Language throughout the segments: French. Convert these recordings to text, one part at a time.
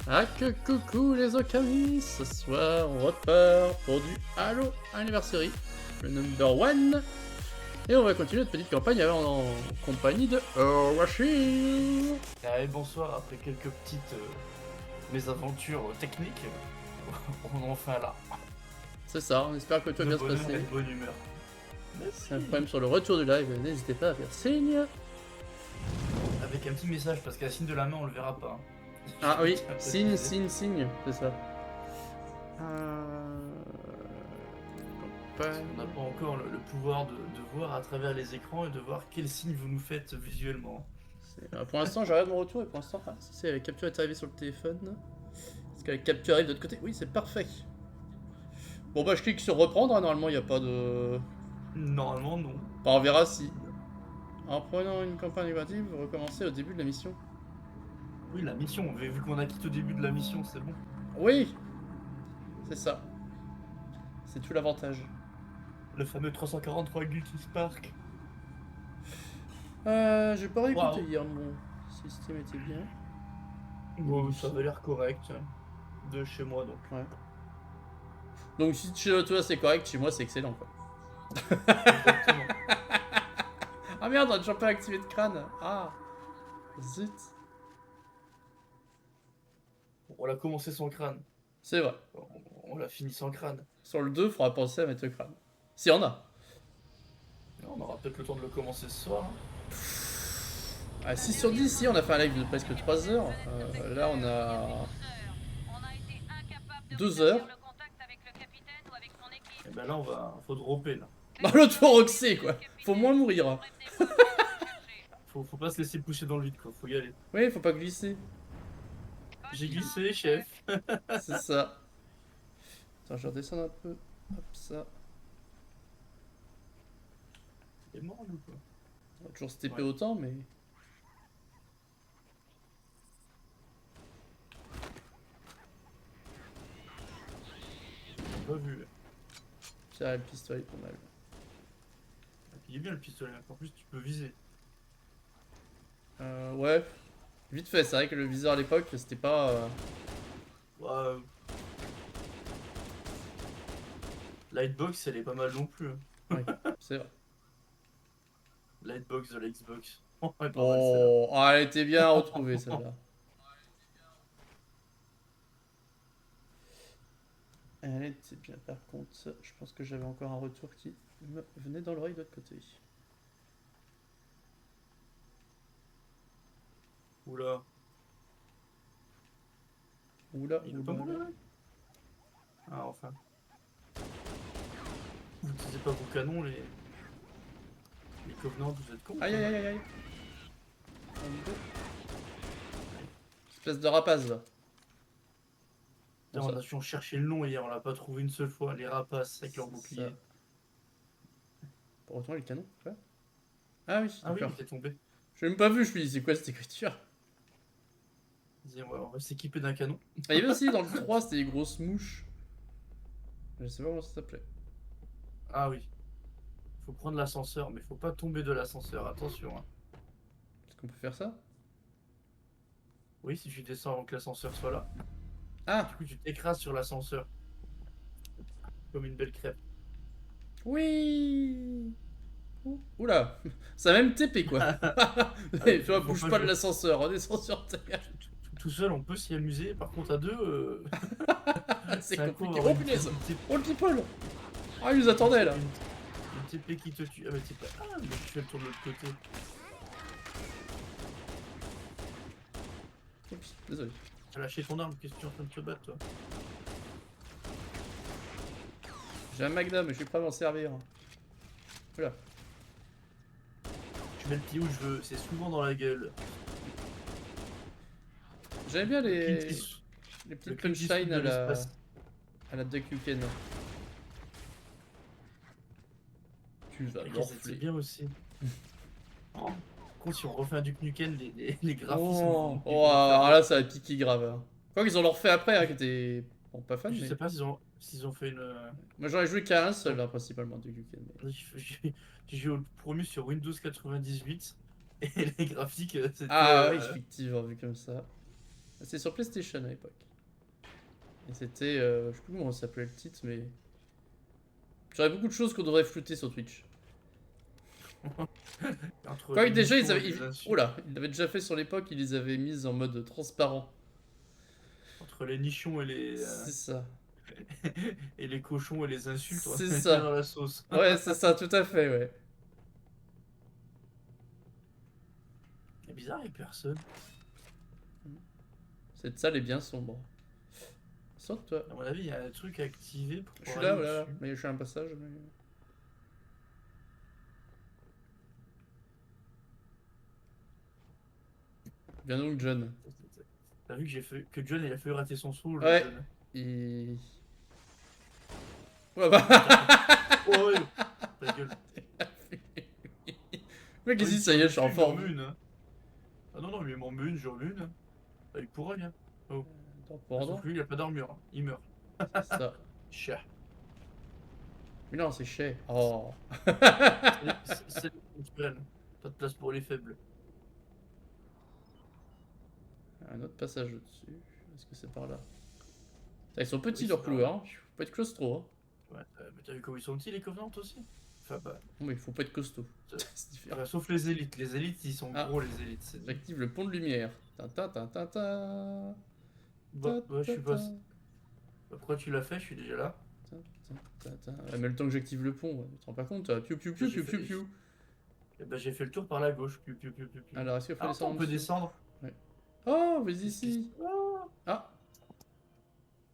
Ah que coucou les Okami, ce soir on repart pour du Halo Anniversary, le number 1. Et on va continuer notre petite campagne en compagnie de Orochi. Et bonsoir, après quelques petites mésaventures techniques, on est enfin là. C'est ça, on espère que tout va De bien se bonne humeur et passer. de bonne humeur. C'est un problème sur le retour du live, n'hésitez pas à faire signe. Avec un petit message, parce qu'à signe de la main, on le verra pas. Hein. Ah oui, Je signe, préciser. signe, c'est ça. Parce qu'on n'a pas encore le pouvoir de voir à travers les écrans et de voir quel signe vous nous faites visuellement. Pour l'instant, j'arrête mon retour et pour l'instant, si la capture est arrivée sur le téléphone. Est-ce que la capture arrive de l'autre côté? Oui, c'est parfait. Bon bah je clique sur reprendre, hein. Normalement il n'y a pas de... Normalement, non. Bah, on verra si... En prenant une campagne négative, vous recommencez au début de la mission. Oui, la mission, vu qu'on a quitté au début de la mission, c'est bon. Oui. C'est ça. C'est tout l'avantage. Le fameux 343 Guilty Spark. J'ai pas réécouté Waouh. hier, mon système était bien. Bon, ça avait l'air correct. De chez moi, donc. Ouais. Donc si chez toi c'est correct, chez moi c'est excellent quoi. Exactement. Ah merde, on a toujours pas activé de crâne. Ah. Zut. On l'a commencé sans crâne. C'est vrai. On l'a fini sans crâne. Sur le 2, faudra penser à mettre le crâne. Si on a. On aura peut-être le temps de le commencer ce soir. Hein. Ah, 6 sur 10, si on a fait un live de presque 3 heures. Là on a 2 heures. Et ben là, faut dropper là. Bah l'autre fois Roxy quoi. Faut moins mourir. Faut pas se laisser pousser dans le vide quoi. Faut y aller. Oui, faut pas glisser. J'ai glissé, chef. C'est ça. Attends, je redescends un peu. Hop, ça. Il est mort lui quoi. On va toujours se TP Ouais. autant, mais. J'ai pas vu. Tiens, le pistolet est pas mal. Il est bien le pistolet. En plus, tu peux viser. Ouais. Vite fait, c'est vrai que le viseur à l'époque, c'était pas. Ouais. Lightbox, elle est pas mal non plus. Hein. Oui, c'est vrai. Lightbox de la Xbox. Oh, elle est pas mal celle-là. Oh, ah, elle était bien retrouvée celle-là. Elle était bien, par contre, je pense que j'avais encore un retour qui me venait dans l'oreille de l'autre côté. Oula. Oula, Il veut oula, pas mourir oula. là. Ah, enfin. Vous n'utilisez pas vos canons, les Covenants, vous êtes cons. Aïe aïe aïe aïe aïe. Espèce de rapace là. Putain, Bon, on a su en chercher le nom hier, on l'a pas trouvé une seule fois. Les rapaces avec leur ça. bouclier. Pour autant, les canons, quoi. Ah oui, Ah oui, il d'accord. était tombé. Je l'ai même pas vu, je me dis, c'est quoi cette écriture? Disait, ouais, on va s'équiper d'un canon. Ah, il y avait aussi dans le 3, c'était des grosses mouches. Je sais pas comment ça s'appelait. Ah oui. Faut prendre l'ascenseur, mais faut pas tomber de l'ascenseur, attention. Hein. Est-ce qu'on peut faire ça? Oui, si tu descends avant que l'ascenseur soit là. Ah, Du coup, tu t'écrases sur l'ascenseur. Comme une belle crêpe. oui. Oula, ça a même TP quoi. Tu vois, Faut bouge pas pas de jouer. l'ascenseur, redescends sur terre. Tout seul, on peut s'y amuser. Par contre, à deux, C'est un coup, compliqué. avoir Oh punaise. une TP Oh le people. Ah, ils nous attendaient là. une TP qui te tue. Ah, mais t'es pas. Ah, mais tu fais le tour de l'autre côté. Oups, désolé. T'as lâché ton arme, qu'est-ce que tu es en train de te battre, toi? J'ai un Magnum, je suis prêt à m'en servir. Oula. Je mets le pied où je veux, c'est souvent dans la gueule. J'aime bien Le les le petites Clint Eastwood punchlines de l'espace. à la Duck Nukem. Tu vas C'est l'orfler. bien aussi. Oh, quand si on refait un Duke Nukem, les graphismes. Oh, ils oh, vont alors faire là, ça a piqué grave. Hein. Quoi qu'ils en l'ont refait après, hein, qui était bon, pas fun, Je mais. sais pas s'ils ont fait une. Moi j'en ai joué qu'à un seul, là, principalement, du Nukem. Mais... J'ai joué au premier sur Windows 98 et les graphiques c'était. Ah oui, effectivement, vu comme ça. C'est sur PlayStation à l'époque. Et c'était. Je sais plus comment ça s'appelait le titre, mais. J'aurais beaucoup de choses qu'on devrait flouter sur Twitch. Entre Quoi, les déjà, ils nichons et avaient. les insultes. Oula, ils l'avaient déjà fait sur l'époque, ils les avaient mises en mode transparent. Entre les nichons C'est ça. et les cochons et les insultes, on va C'est se mettre bien ça. dans la sauce. Ouais, c'est ça, tout à fait, ouais. C'est bizarre, il y a personne. Cette salle est bien sombre. Saute, toi. À mon avis, il y a un truc activé pour Je suis pouvoir là, aller voilà. au-dessus. Mais je suis à un passage. Mais... Bien donc, John. T'as vu que j'ai fait que John il a fait rater son saut, le Ouais. John. Il. Ouais, bah. Oh ouais, ta gueule. Mec, Ah, ici, il ça y est, je suis en tire dessus, il m'en forme. met une, hein. Ah non, non, mais il m'en met une, j'en mets une. Ah, il pourrait bien. Oh. Attends, Ah, pardon. sauf que lui, il a pas d'armure, hein. Il meurt. C'est ça. Cher. Mais non, c'est chez. Oh. C'est naturel. Pas de place pour les faibles. Un autre passage au-dessus. Est-ce que c'est par là? Ah, ils sont petits Oui, leurs c'est par couloirs. là. Hein. Faut pas être claustro. Hein. Ouais, mais t'as vu comment ils sont petits, les Covenants aussi? Enfin, bah, Non, mais il faut pas être costaud. Ça- C'est différent. sauf les élites. Les élites, ils sont Ah. gros, les élites. C'est dit. J'active le pont de lumière. Ta ta ta ta ta. Bah, Ta, ouais, je ta, suis pas. ta. Bah, pourquoi tu l'as fait? Je suis déjà là. Ouais, mais le temps que j'active le pont, ouais, tu te rends pas compte? Piu piu piu J'ai piu fait- piu piu. Et bah, j'ai fait le tour par la gauche. Piu, piu, piu, piu, piu. Alors, est-ce qu'il faut Ah, descendre on en peut dessous? descendre. Oh, vas-y Qu'est-ce qui ici. se- Oh, Ah,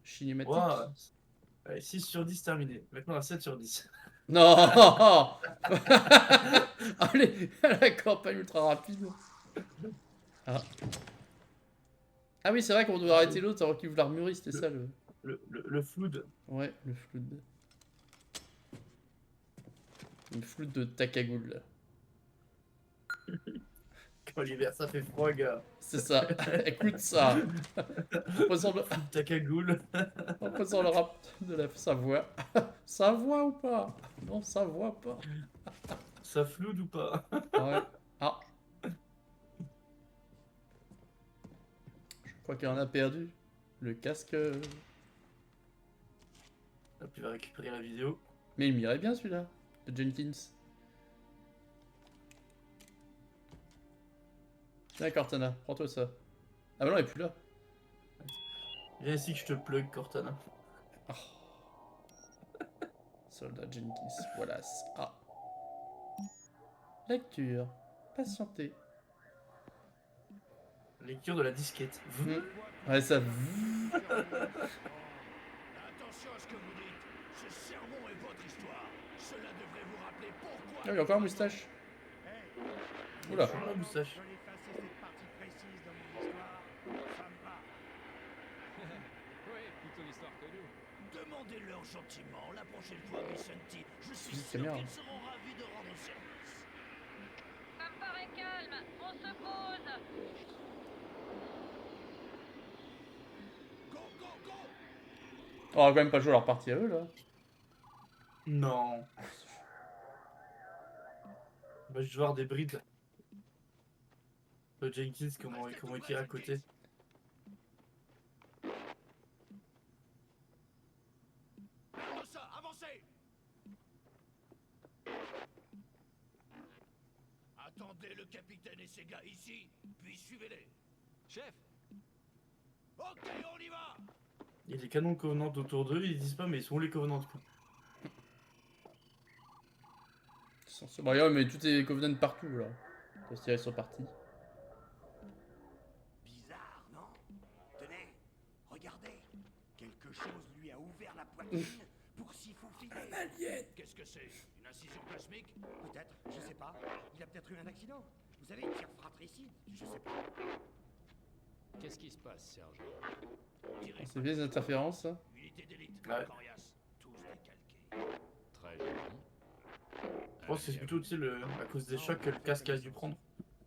cinématique. ouah. Allez, 6 sur 10 terminé. Maintenant, on a 7 sur 10. Non. Allez, la campagne ultra rapide. Ah. Ah oui, c'est vrai qu'on doit arrêter l'autre avant qu'il ouvre l'armurerie, c'était ça le. Le flood. Ouais, le flood. Le flood de Takagoul là. Quand l'hiver, ça fait froid, gars. C'est ça. Écoute ça. Représente Ta cagoule. le rap de la Savoie. Ça voit ou pas? Non, ça voit pas. Ça floud ou pas? Ouais. Ah. Je crois qu'il en a perdu. Le casque. Hop, il va récupérer la vidéo. Mais il m'irait bien celui-là. De Jenkins. Tiens, Cortana, prends-toi ça. Ah bah non, il est plus là. Viens ici que je te plug, Cortana. Soldat Jenkins, voilà. Ah. Lecture. Patienter. Lecture de la disquette. Ouais, ça. Attention à ce que vous dites. Ce sermon est votre histoire. Cela devrait vous rappeler pourquoi. Ah, il y a encore un moustache. Oula. Sur la moustache. Je l'ai effacé cette partie précise dans mon histoire. Ça me va. Oui, plutôt l'histoire que nous. Demandez-leur gentiment la prochaine fois, Vicenti. Je suis C'est sûr bien. qu'ils seront ravis de rendre service. Ça me paraît calme, on se pose. Go, go, go. On va quand même pas jouer leur partie à eux là. Non. Bah, je vais voir des brides. Le Jenkins, comment il tire à côté. Prends ça, avancez. Attendez le capitaine et ses gars ici, puis suivez-les. Chef, Ok, on y va. Il y a des canons Covenant autour d'eux, ils disent pas, mais ils sont où les Covenants quoi? Bah, ouais, mais tout est Covenant partout là. Ils sont partis. Bizarre, non? Tenez, regardez. Quelque chose lui a ouvert la poitrine pour s'y faufiler. Un alien. Qu'est-ce que c'est? Une incision plasmique? Peut-être, je sais pas. Il a peut-être eu un accident. Vous savez, tir fratricide, je sais pas. qu'est-ce qui se passe, Serge? On dirait C'est bien les interférences ça. unité d'élite, Ouais. coriace, tous décalqués. Très joli. Je pense que c'est plutôt à cause des chocs que le casque a dû prendre.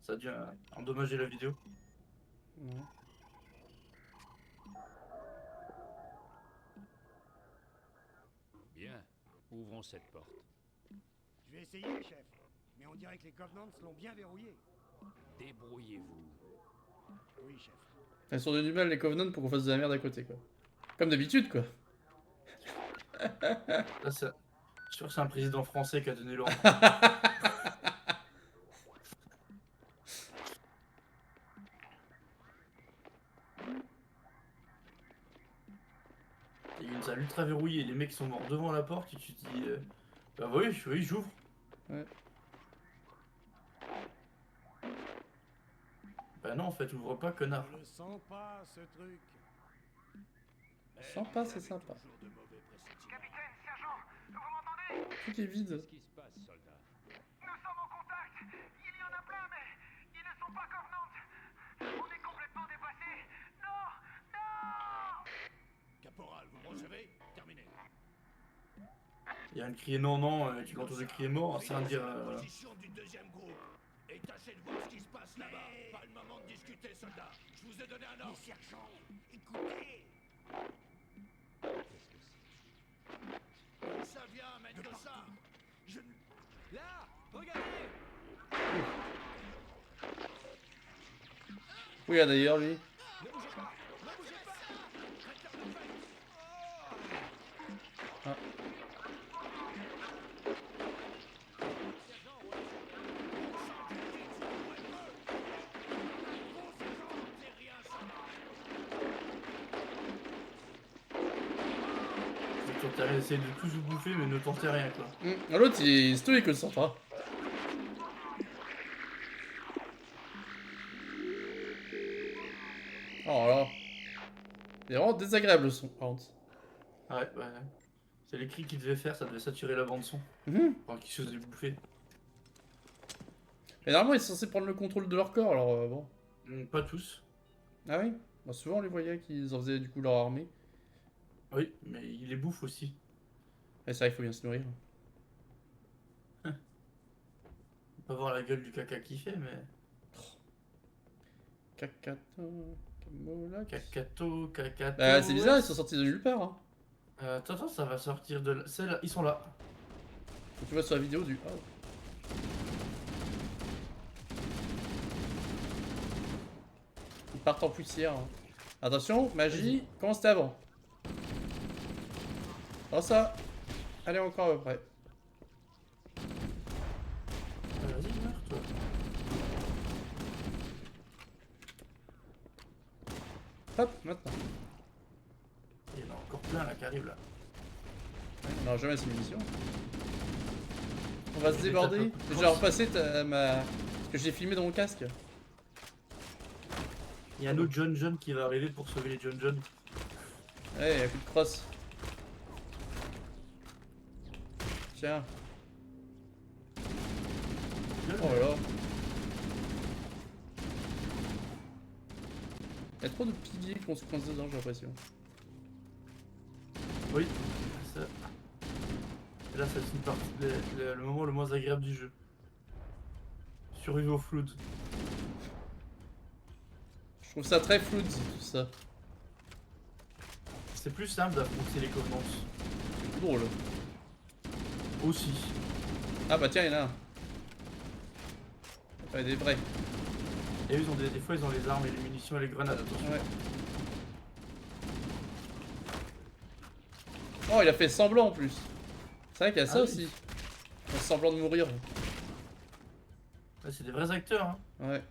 Ça a dû endommager la vidéo. Ouais. Bien, ouvrons cette porte. Je vais essayer, chef. Mais on dirait que les Covenants l'ont bien verrouillé. Débrouillez-vous. Oui, chef. Elles sont devenues mal les Covenants pour qu'on fasse de la merde à côté, quoi. Comme d'habitude, quoi. Là, c'est... Je suis sûr que c'est un président français qui a donné l'ordre. Il y a une salle ultra verrouillée, les mecs sont morts devant la porte et tu te dis bah oui, j'ouvre. Ouais. Bah non en fait, ouvre pas connard. Je le sens pas, ce truc. Sympa, c'est sympa. Toujours de mauvais pressentiments. Capitaine, sergent, vous m'entendez? Tout est vide. Qu'est-ce qui se passe, soldat? Nous sommes en contact. Il y en a plein, mais ils ne sont pas Covenant. On est complètement dépassés. Non, non. Caporal, vous me recevez? Terminé. Il y a un crier non non, tu l'entends crier mort, c'est un dire Position du deuxième groupe. Et tâchez de voir ce qui se passe là-bas. Pas le moment de discuter, soldats. Je vous ai donné un ordre. Mais sergent, écoutez. Qu'est-ce que c'est? D'où ça vient, mène de ça. Je ne... Là! Regardez! Où il y a d'ailleurs, lui? Ne bougez pas! Ne bougez pas! Ah. essayer de tous vous bouffer mais ne tentez rien quoi. L'autre, il est stoïque le centre. Hein. Oh là. C'est vraiment désagréable le son, par contre. Ouais, ouais. C'est les cris qu'il devait faire, ça devait saturer la bande son. Enfin, qu'ils se faisaient bouffer. Mais normalement, ils sont censés prendre le contrôle de leur corps, alors bon. Pas tous. Ah oui bah, souvent, on les voyait qu'ils en faisaient du coup leur armée. Oui, mais il les bouffe aussi. Et c'est vrai qu'il faut bien se nourrir. On peut voir la gueule du caca qu'il fait, mais... Cacato... Camolac... Cacato, cacato... Bah, c'est bizarre, ils sont sortis de nulle part. Hein. Attends, ça va sortir de là. C'est là, ils sont là. Tu vois sur la vidéo du... Oh. Ils partent en poussière. Hein. Attention, magie, comment c'était avant? Oh ça. Allez, encore à peu près. Vas-y, meurs, toi. Hop, maintenant. Il y en a encore plein là qui arrivent là. On n'aura jamais ces munitions. On va se déborder. Je vais repasser ma... ce que j'ai filmé dans mon casque. Il y a un autre John qui va arriver pour sauver les John. Ouais, il y a plus de crosse. Tiens. Oh là là. Il y a trop de piliers qui vont se coincer dedans, j'ai l'impression. Oui, ça. Et là, c'est une partie, le moment le moins agréable du jeu. Survivre au flood. Je trouve ça très flou tout ça. C'est plus simple d'affronter les Covenants. C'est plus drôle. Aussi. Ah bah tiens, il y en a un. Ouais, des vrais. Et eux, ils ont des fois, ils ont les armes et les munitions et les grenades, attention. Ouais. Oh, il a fait semblant en plus. C'est vrai qu'il y a ça Ah oui. aussi. Il fait semblant de mourir. Là, c'est des vrais acteurs, hein. Ouais.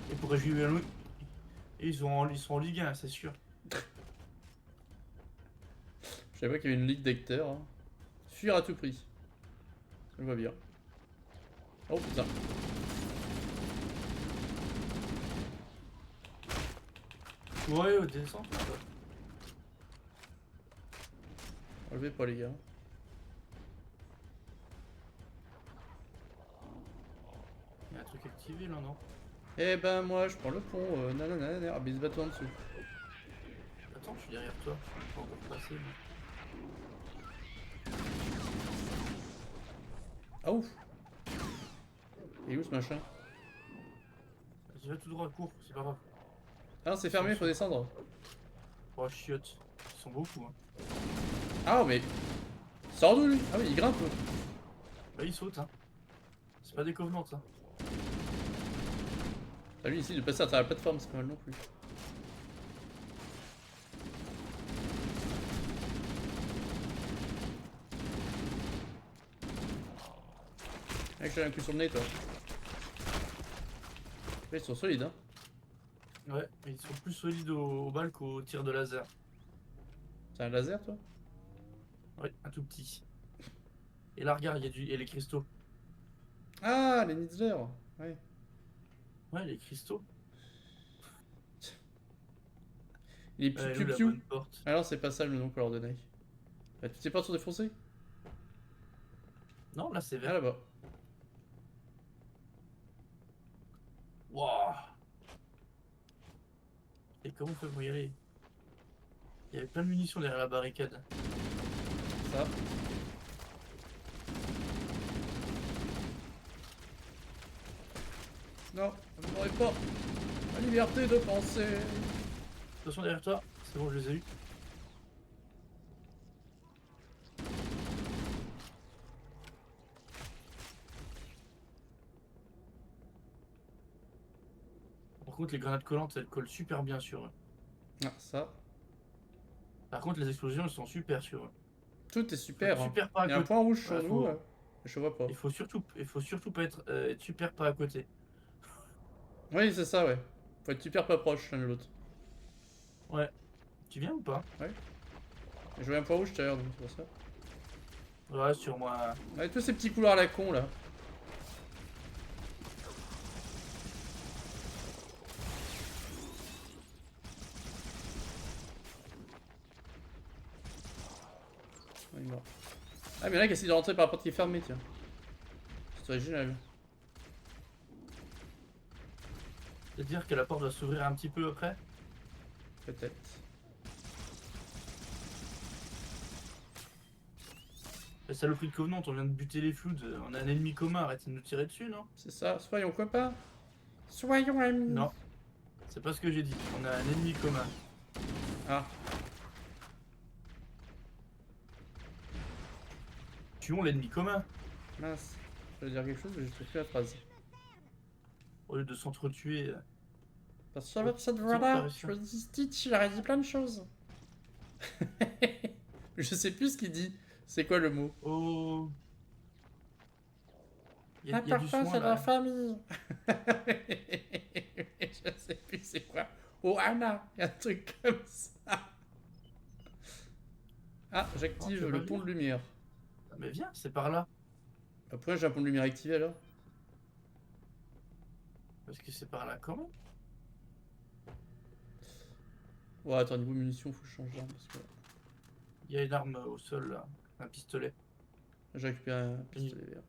Et pour réjouir l'autre, ils sont en Ligue 1, c'est sûr. Je savais pas qu'il y avait une ligue d'acteurs. Hein. Fuir à tout prix. Ça me va bien. Oh putain. Ouais, descends. Quoi. Enlevez pas les gars. Il y a un truc activé là, non? Eh ben moi je prends le pont. Nanana. Ah mais il se bat en dessous. Attends, je suis derrière toi. Je suis pas encore passé. Mais... Ah ouf. Et où ce machin? Vas-y, va tout droit, cours, c'est pas grave. Ah non, c'est fermé, faut descendre. Oh, chiotte. Ils sont beaucoup, hein. Ah mais... Sors d'où lui? Ah oui, il grimpe. Bah, ils sautent, hein. C'est pas des Covenants, hein. T'as lui ici de passer à travers la plateforme, c'est pas mal non plus. Mec, j'ai un coup sur le nez, toi. Ouais, ils sont solides, hein. Ouais, mais ils sont plus solides au balles qu'au tir de laser. C'est un laser, toi? Ouais, un tout petit. Et là, regarde, il y a les cristaux. Ah, les Nizzler. Ouais. Ouais, les cristaux. Il est Elle est piu où la piu. bonne porte? Ah non, c'est pas ça le nom qu'on leur donnait. Bah, toutes ces portes sont défoncées? Non, là, c'est Ah, vert. là-bas. Wouah! Et comment on fait pour y aller? Il y avait plein de munitions derrière la barricade. Ça. Non, vous n'aurez pas la liberté de penser. Attention derrière toi, c'est bon, je les ai eu. Par contre, les grenades collantes, elles collent super bien sur eux. Ah, ça. Par contre, les explosions, elles sont super sur eux. Tout est super. Faut être Hein. super pas à Il y a un côté. point rouge sur Ouais, nous. Je vois pas. Il faut surtout pas être super pas à côté. Oui, c'est ça, ouais. Faut être super pas proche l'un de l'autre. Ouais. Tu viens ou pas? Je vois un point rouge tout à l'heure, donc c'est pour ça. Ouais, sur moi. Avec tous ces petits couloirs à la con là. Oh, il est mort. Ah, mais là, qui essaie de rentrer par la porte qui est fermée, tiens. C'est original. C'est-à-dire que la porte va s'ouvrir un petit peu après? Peut-être. La saloperie de Covenant, on vient de buter les Floods. On a un ennemi commun, arrêtez de nous tirer dessus, non? C'est ça, soyons copains. Soyons amis. Non. C'est pas ce que j'ai dit. On a un ennemi commun. Ah, Tuons l'ennemi commun. mince. Je veux dire quelque chose, mais je trouve plus la phrase. Au lieu de s'entretuer. Parce qu'avec cette pas voix-là, réussi. je dis Stitch, il aurait dit plein de choses. Je sais plus ce qu'il dit. C'est quoi le mot? Oh. Il y a du L'important, soin c'est la là. famille. Je sais plus c'est quoi. Oh, Anna, il y a un truc comme ça. Ah, Oh, j'active tu vas le pont de lumière. Mais viens, c'est par là. Pourquoi j'ai un pont de lumière activé alors? Parce que c'est par là quand même. Ouais, attends, niveau munitions, faut que je change d'arme parce que Il y a une arme au sol là. Un pistolet. j'ai récupéré un pistolet vert.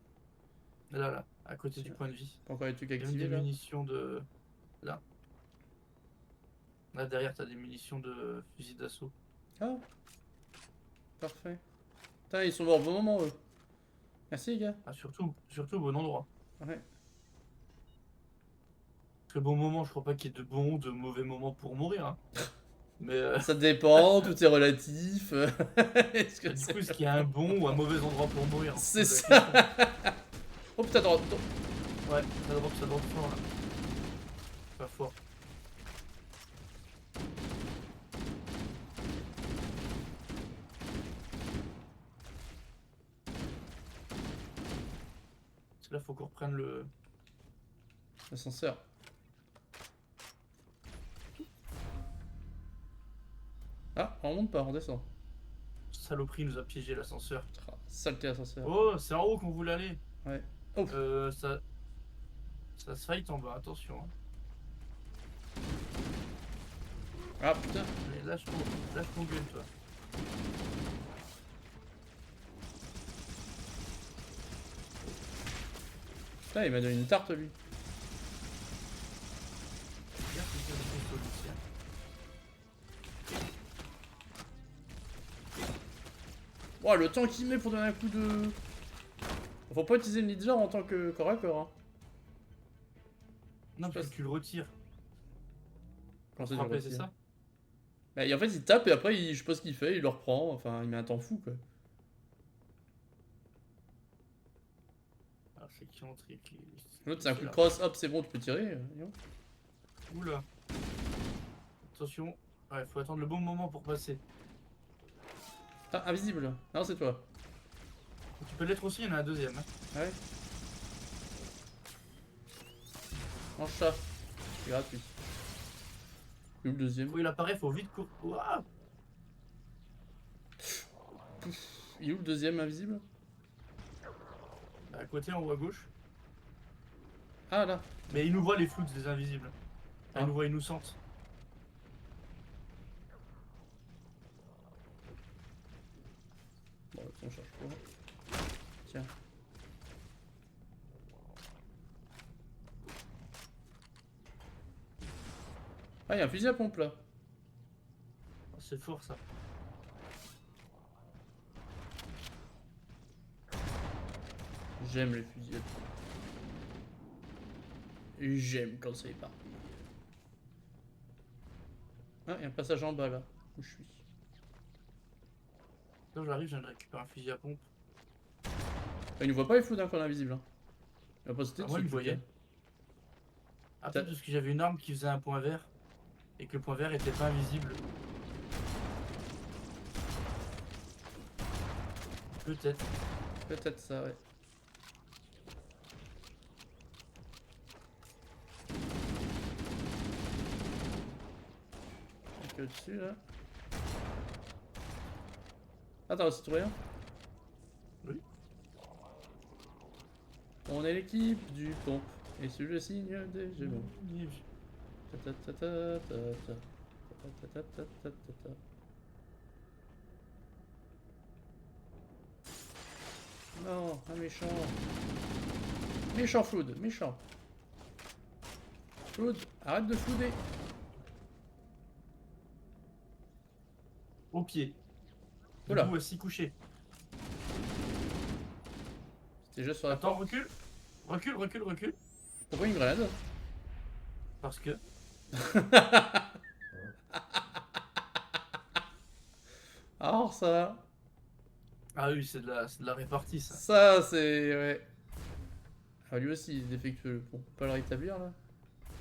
Là, à côté du point de vie. Pas encore les trucs Il y a même activés des là? munitions de. Là. Là derrière, t'as des munitions de fusil d'assaut. Ah, parfait. Putain, ils sont morts au bon moment eux. Merci les gars. Ah, surtout au bon endroit. Ouais. Parce que bon moment, je crois pas qu'il y ait de bons ou de mauvais moments pour mourir. Hein. Mais Ça dépend, tout est relatif. Est-ce que du c'est coup, est-ce qu'il y a un bon ou un mauvais endroit pour mourir? C'est C'est la ça. Oh putain, attends. question. Ouais, ça drop fort là. Pas fort. Là, faut qu'on reprenne le. L'ascenseur. Ah, on monte pas, on descend. Saloperie nous a piégé l'ascenseur. Ah, saleté ascenseur. Oh, c'est en haut qu'on voulait aller. Ouais. Oh. Ça se fight en bas, attention. Hein. Ah putain. Allez, lâche ton gun, toi. Putain, il m'a donné une tarte lui. Regarde, c'est ça, le pistolet aussi, hein. Oh, le temps qu'il met pour donner un coup de... Faut pas utiliser le leader en tant que corps à corps. Hein. Non, Je parce sais que tu le retires. Comment ça, Frapper, je le c'est retire. ça? Bah, et en fait, il tape et après, je sais pas ce qu'il fait, il le reprend. Enfin, il met un temps fou quoi. Alors, c'est qui entre L'autre, c'est un coup de crosse, hop, c'est bon, tu peux tirer. Oula. Attention. Ouais, faut attendre le bon moment pour passer. Ah, invisible. Non, c'est toi. Tu peux l'être aussi, il y en a un deuxième. Hein. Ouais. Mange ça. C'est gratuit. Et où le deuxième? Quand il apparaît, faut vite courir. Ouah. Il est où le deuxième invisible? À côté, en haut à gauche. Ah là. Mais il nous voit les flous des invisibles. Ah. Il nous voit, il nous sentent. Bon, on cherche pas. Tiens. Ah, il y a un fusil à pompe là. Oh, c'est fort ça. J'aime les fusils à pompe. Et j'aime quand c'est éparpillé. Ah, il y a un passage en bas là, où je suis. Quand j'arrive, je viens de récupérer un fusil à pompe. Ah, il ne voit pas les flous d'un coin invisible. Hein. Il va pas sauter Ah, moi, dessus, il me voyait. Ah, peut-être parce que j'avais une arme qui faisait un point vert. Et que le point vert était pas invisible. Peut-être. Peut-être ça, ouais. Donc au-dessus là. Attends, c'est tout rien? Oui. On est l'équipe du pompe. Et sous le signe des Gémeaux. Non, un méchant. Méchant Flood, méchant. Flood, arrête de flouder. Au pied. Oula. Debout, assis, couché. C'était juste sur la Attends, porte. recule. Recule, recule, recule. Pourquoi une grenade? Parce que. Alors ça. Ah oui, c'est de la répartie ça. Ça c'est... ouais. Ah lui aussi il est défectueux. Bon, on peut pas le rétablir là?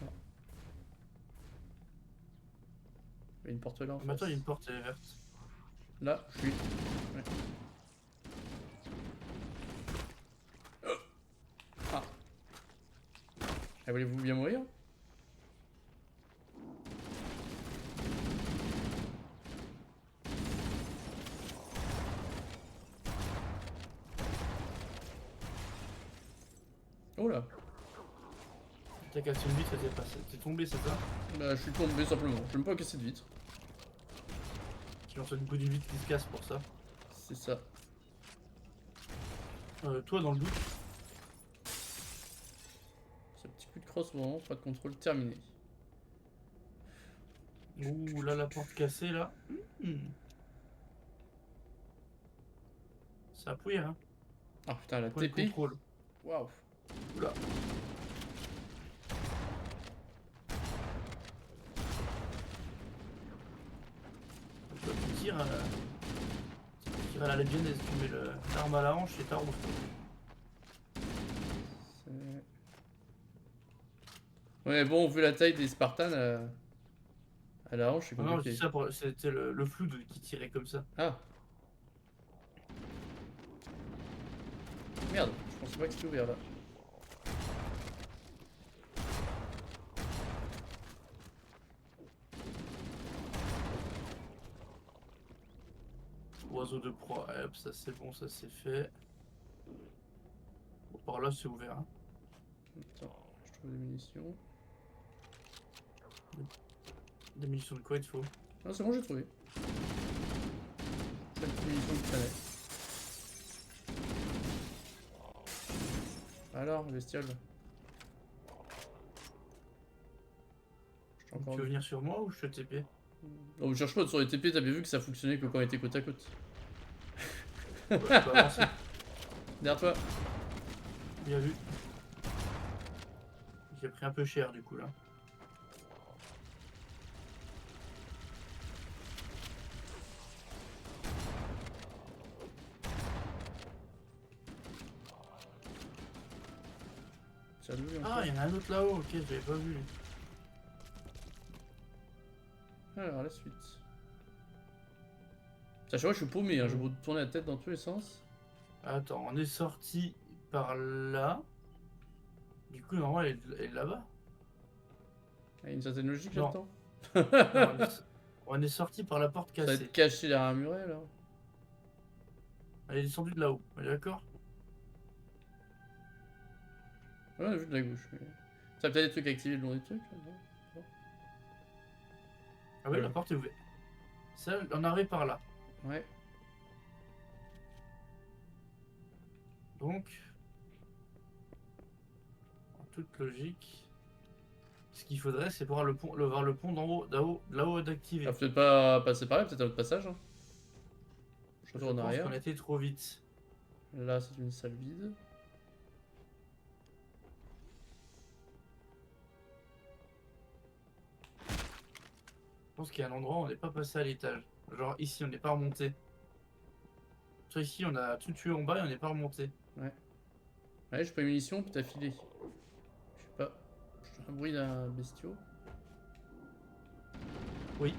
Non. Il y a une porte là en Mais attends, face. il y a une porte elle est verte. Là, je suis. Ouais. Ah. Ah, voulez-vous bien mourir? Oh là. T'as cassé une vitre et t'es tombé, c'est ça? Bah, je suis tombé simplement. Je vais même pas casser de vitre. Tu lances une coup d'une vitre qui se casse pour ça. C'est ça. Toi dans le doute. Ce petit coup de crosse moment, pas de contrôle terminé. Ouh là la porte cassée là. Ça a pouillé hein. Ah putain, la Point de TP. contrôle. Waouh. Oula. Toi, tu tires à la Legionnaise, tu mets l'arme à la hanche et t'as roule. Ouais, bon, vu la taille des Spartans, à la hanche, c'est Non, compliqué. c'est ça, c'était le flou qui tirait comme ça. Ah. Merde, je pensais pas que c'était ouvert là. Oiseau de proie, hop, ça c'est bon, ça c'est fait. Bon, par là c'est ouvert. Hein. Attends, je trouve des munitions. Des munitions de quoi il te faut? Ah, c'est bon, j'ai trouvé. Plein de munitions qui traînaient. Alors, bestiole. Tu veux venir sur moi ou je te TP? Oh, je cherche pas sur les TP, t'as bien vu que ça fonctionnait que quand on était côte à côte. Ouais, je peux avancer. Derrière toi. Bien vu. J'ai pris un peu cher du coup là. Tiens, lui, Ah, encore. il y en a un autre là-haut, ok, j'avais pas vu. Alors, la suite. Sachant que je suis paumé, hein, je vais tourner la tête dans tous les sens. Attends, on est sorti par là. Du coup, normalement, elle est là-bas. Il y a une certaine logique Non. là-dedans. Non, on est sorti par la porte Ça va cassée. être caché derrière un muret là. Elle est descendue de là-haut, on est d'accord? Ouais, on a vu de la gauche. Mais... Ça a peut-être des trucs activés le long des trucs. Là, non. Ah oui, la porte est ouverte. Ça, on arrive par là. Ouais. Donc, en toute logique, ce qu'il faudrait, c'est voir le pont, voir le pont d'en haut, là-haut d'activer. Ah, peut-être pas passer par là, peut-être un autre passage. Hein. Je Je retourne en pense arrière. qu'on a été trop vite. Là, c'est une salle vide. Je pense qu'il y a un endroit où on n'est pas passé à l'étage. Genre ici, on n'est pas remonté. Soit ici, on a tout tué en bas et on n'est pas remonté. Ouais, j'ai pas eu munitions, puis t'as filé. Je sais pas. J'ai un bruit d'un bestiau. Oui.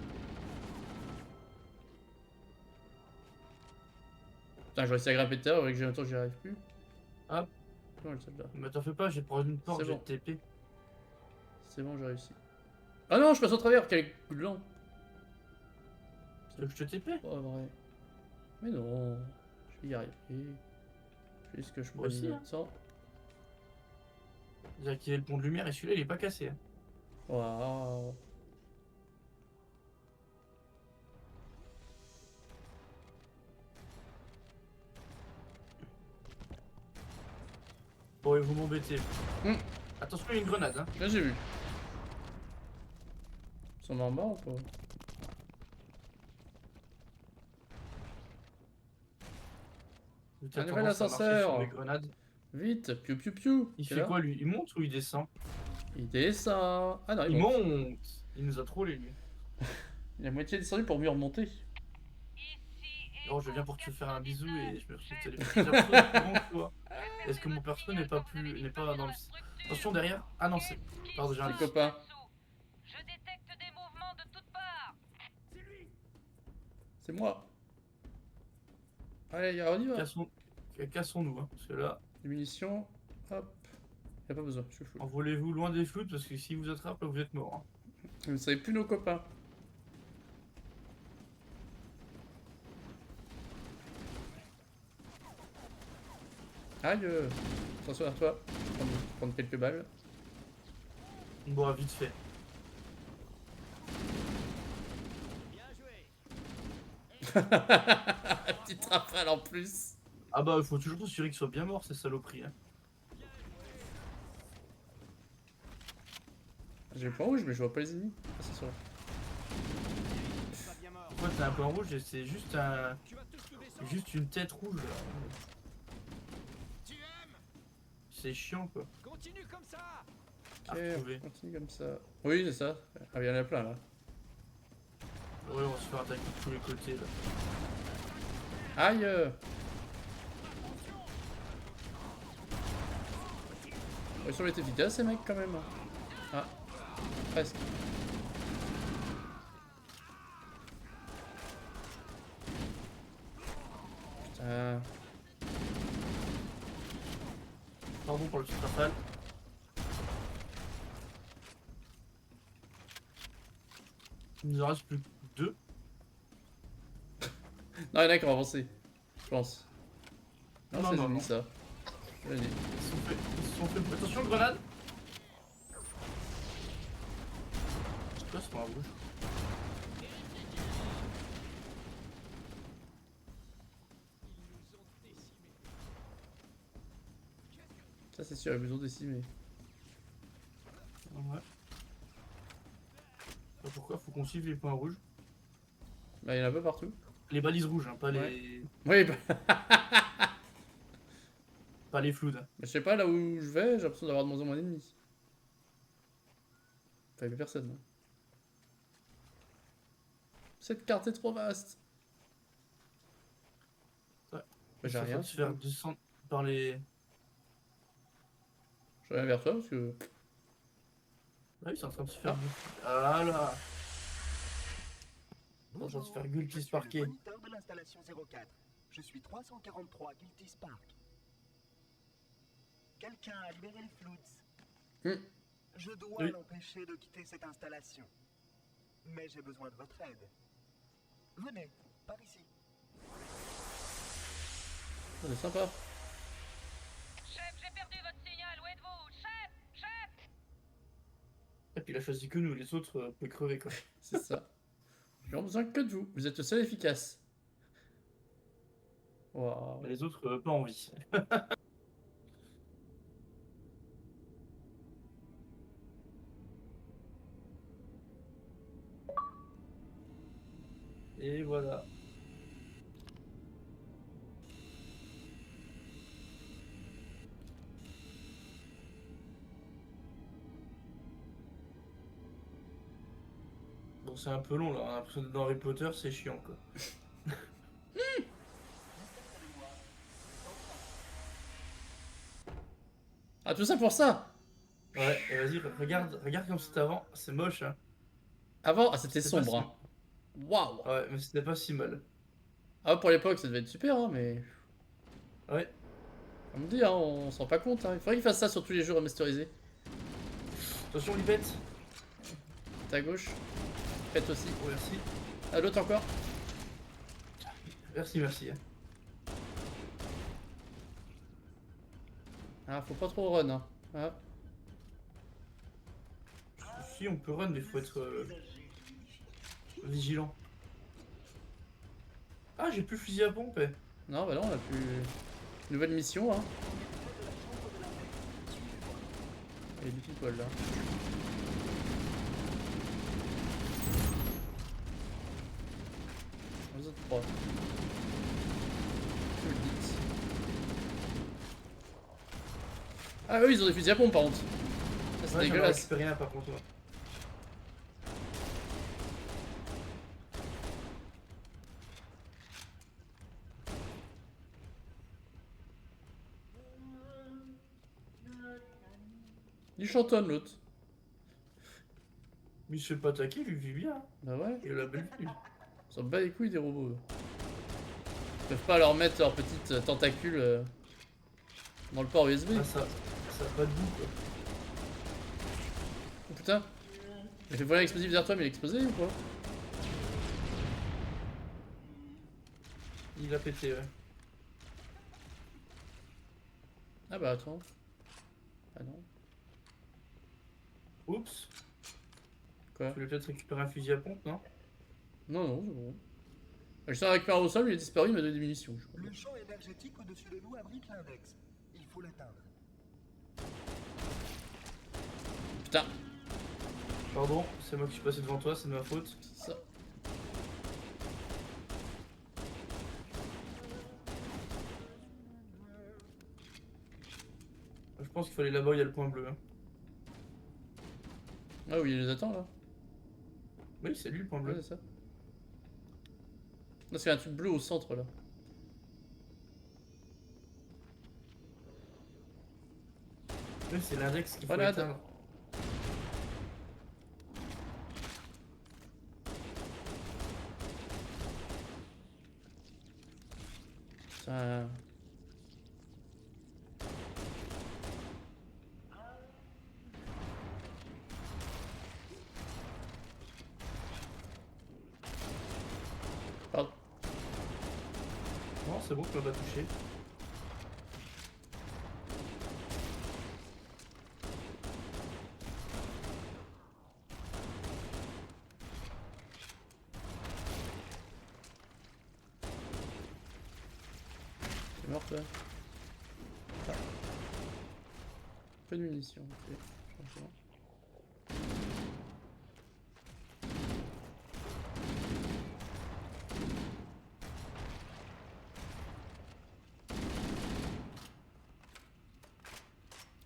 Putain, je vais essayer à grimper de terre, avec que j'ai un tour, j'y arrive plus. Hop. Non, le soldat. Mais t'en fais pas, j'ai prendre une porte, C'est j'ai bon. TP. C'est bon, j'ai réussi. Ah non, je passe au travers, quel coup de lent. Tu veux que je te TP? Pas vrai. Mais non, je vais y arriver. Puisque je Moi prends aussi, le hein. temps. J'ai activé le pont de lumière et celui-là, il est pas cassé. Hein. Waouh. Bon, et vous m'embêtez. Hmm. Attention, il y a une grenade. Hein. Là, j'ai vu. Ils sont en bas ou pas? T'as Un nouvel tendance à marcher ascenseur. sur les grenades. Vite, piou piou piou. Il T'es fait là quoi lui? Il monte ou il descend? Il descend. Ah non, Il monte. Il nous a trollé lui. Il a moitié descendu pour mieux remonter. Oh, je viens pour te faire un bisou et je me suis dit, t'as les perso toi. Est-ce que mon perso n'est pas dans le... Attention derrière. Ah non, c'est... Pardon, j'ai un Les copains. Je détecte des mouvements de toutes parts. C'est moi. Allez, on y va. Cassons-nous, hein, parce que là, Des munitions. Hop. Y'a pas besoin, je suis fou. envolez-vous loin des floutes parce que si vous attrapent, vous êtes mort. Hein. Vous ne savez plus nos copains. Aïe. Attention à toi. Je vais prendre quelques balles. Bon, vite fait. Petite rafale en plus. Ah bah, il faut toujours s'assurer qu'ils soient bien morts, ces saloperies. Hein. J'ai le point rouge, mais je vois pas les ennemis. Ah, c'est ça. Pourquoi t'as un point rouge et c'est juste un... Juste une tête rouge là. C'est chiant quoi. Continue comme ça. À Ok, retrouver. on continue comme ça. Oui, c'est ça. Ah, il y en a plein là. Ouais, on va se faire attaquer de tous les côtés là. Aïe. Ils ont été efficaces ces mecs quand même. Ah, presque. Putain. Pardon pour le petit rafale. Il nous en reste plus que 2. Non, il y en a qui ont avancé. Je pense. Non, Non, c'est non, ennemis non. ça. Vas-y. Ils se sont fait... Attention, grenade. C'est quoi ce point rouge? Ça c'est sûr, ils vous ont décimé. Ouais. Pourquoi faut qu'on suive les points rouges? Bah, il y en a pas partout. Les balises rouges, hein, pas Ouais. les... Oui, bah, Pas les floues. Hein. je sais pas là où je vais, j'ai l'impression d'avoir de moins en moins d'ennemis. Enfin, il y a plus personne. Hein. Cette carte est trop vaste. Ouais. Bah, j'ai rien. Se faire descendre par les... Je reviens vers toi parce que. Ah oui, c'est en train de se faire... Ah là. On va se faire je Gultis suis Parquet. le moniteur de l'installation 04. Je suis 343 Gultis Park. Quelqu'un a libéré le Floods. Hmm. Je dois Oui. l'empêcher de quitter cette installation. Mais j'ai besoin de votre aide. Venez, par ici. C'est sympa. Chef, j'ai perdu votre signal, où êtes-vous? Chef! Chef! Et puis il a choisi que nous, les autres peuvent crever quoi. C'est ça. J'ai besoin que de vous. Vous êtes le seul efficace. Waouh. Mais les autres pas envie. Et voilà. Bon, c'est un peu long là, on a l'impression d'être dans Harry Potter, c'est chiant quoi. Ah, tout ça pour ça. Ouais, et vas-y, regarde comme c'était avant, c'est moche hein. Avant, ah, c'était C'était pas sombre. si- Hein. Waouh. Ouais, mais c'était pas si mal. Ah, pour l'époque, ça devait être super, hein, mais. Ouais, On me dit, hein, on s'en rend pas compte. Hein. Il faudrait qu'ils fassent ça sur tous les jeux remasterisés. attention Lipette. À gauche. Faites aussi. Oh, merci. À l'autre encore. Merci. Hein. Ah, faut pas trop run. Hein. Ah. Si, on peut run, mais il faut être vigilant. Ah, j'ai plus fusil à pompe. Non, bah non, on a plus. Nouvelle mission, hein. Il y a du people là. Les autres trois. Que le dites. Ah, eux, ils ont des fusils à pompe par contre. Ça, c'est Ouais, j'en ai dégueulasse. récupéré un par contre. Ouais. Il chantonne l'autre. Mais il se fait pas attaquer, lui vit bien. Hein. Bah ouais, Il a la belle vue. ils s'en bat les couilles des robots. Eux. Ils peuvent pas leur mettre leurs petites tentacules dans le port USB. Ah, ça a pas de goût quoi. Oh putain. J'ai fait voler un explosif derrière toi, mais il a explosé ou quoi? Il a pété, ouais. Ah bah attends. Ah non. Oups. Quoi? Tu voulais peut-être récupérer un fusil à pompe, non? Non, non, c'est bon. Je suis récupéré au sol, il a disparu, il m'a donné des munitions. Je crois. Le champ énergétique au-dessus de nous abrite l'index. Il faut l'atteindre. Putain, Pardon, c'est moi qui suis passé devant toi, c'est de ma faute. c'est ça. Je pense qu'il fallait là-bas, il y a le point bleu. Hein. Ah oui, il les attend là. Oui, c'est lui le point Ouais, bleu. c'est ça. Non, c'est un truc bleu au centre là. Oui, c'est l'index qu'il faut Voilà, atteindre. Ça... Pardon. Non, c'est bon, tu m'as pas touché. C'est mort toi. Ah. Peu de munitions, ok. Franchement.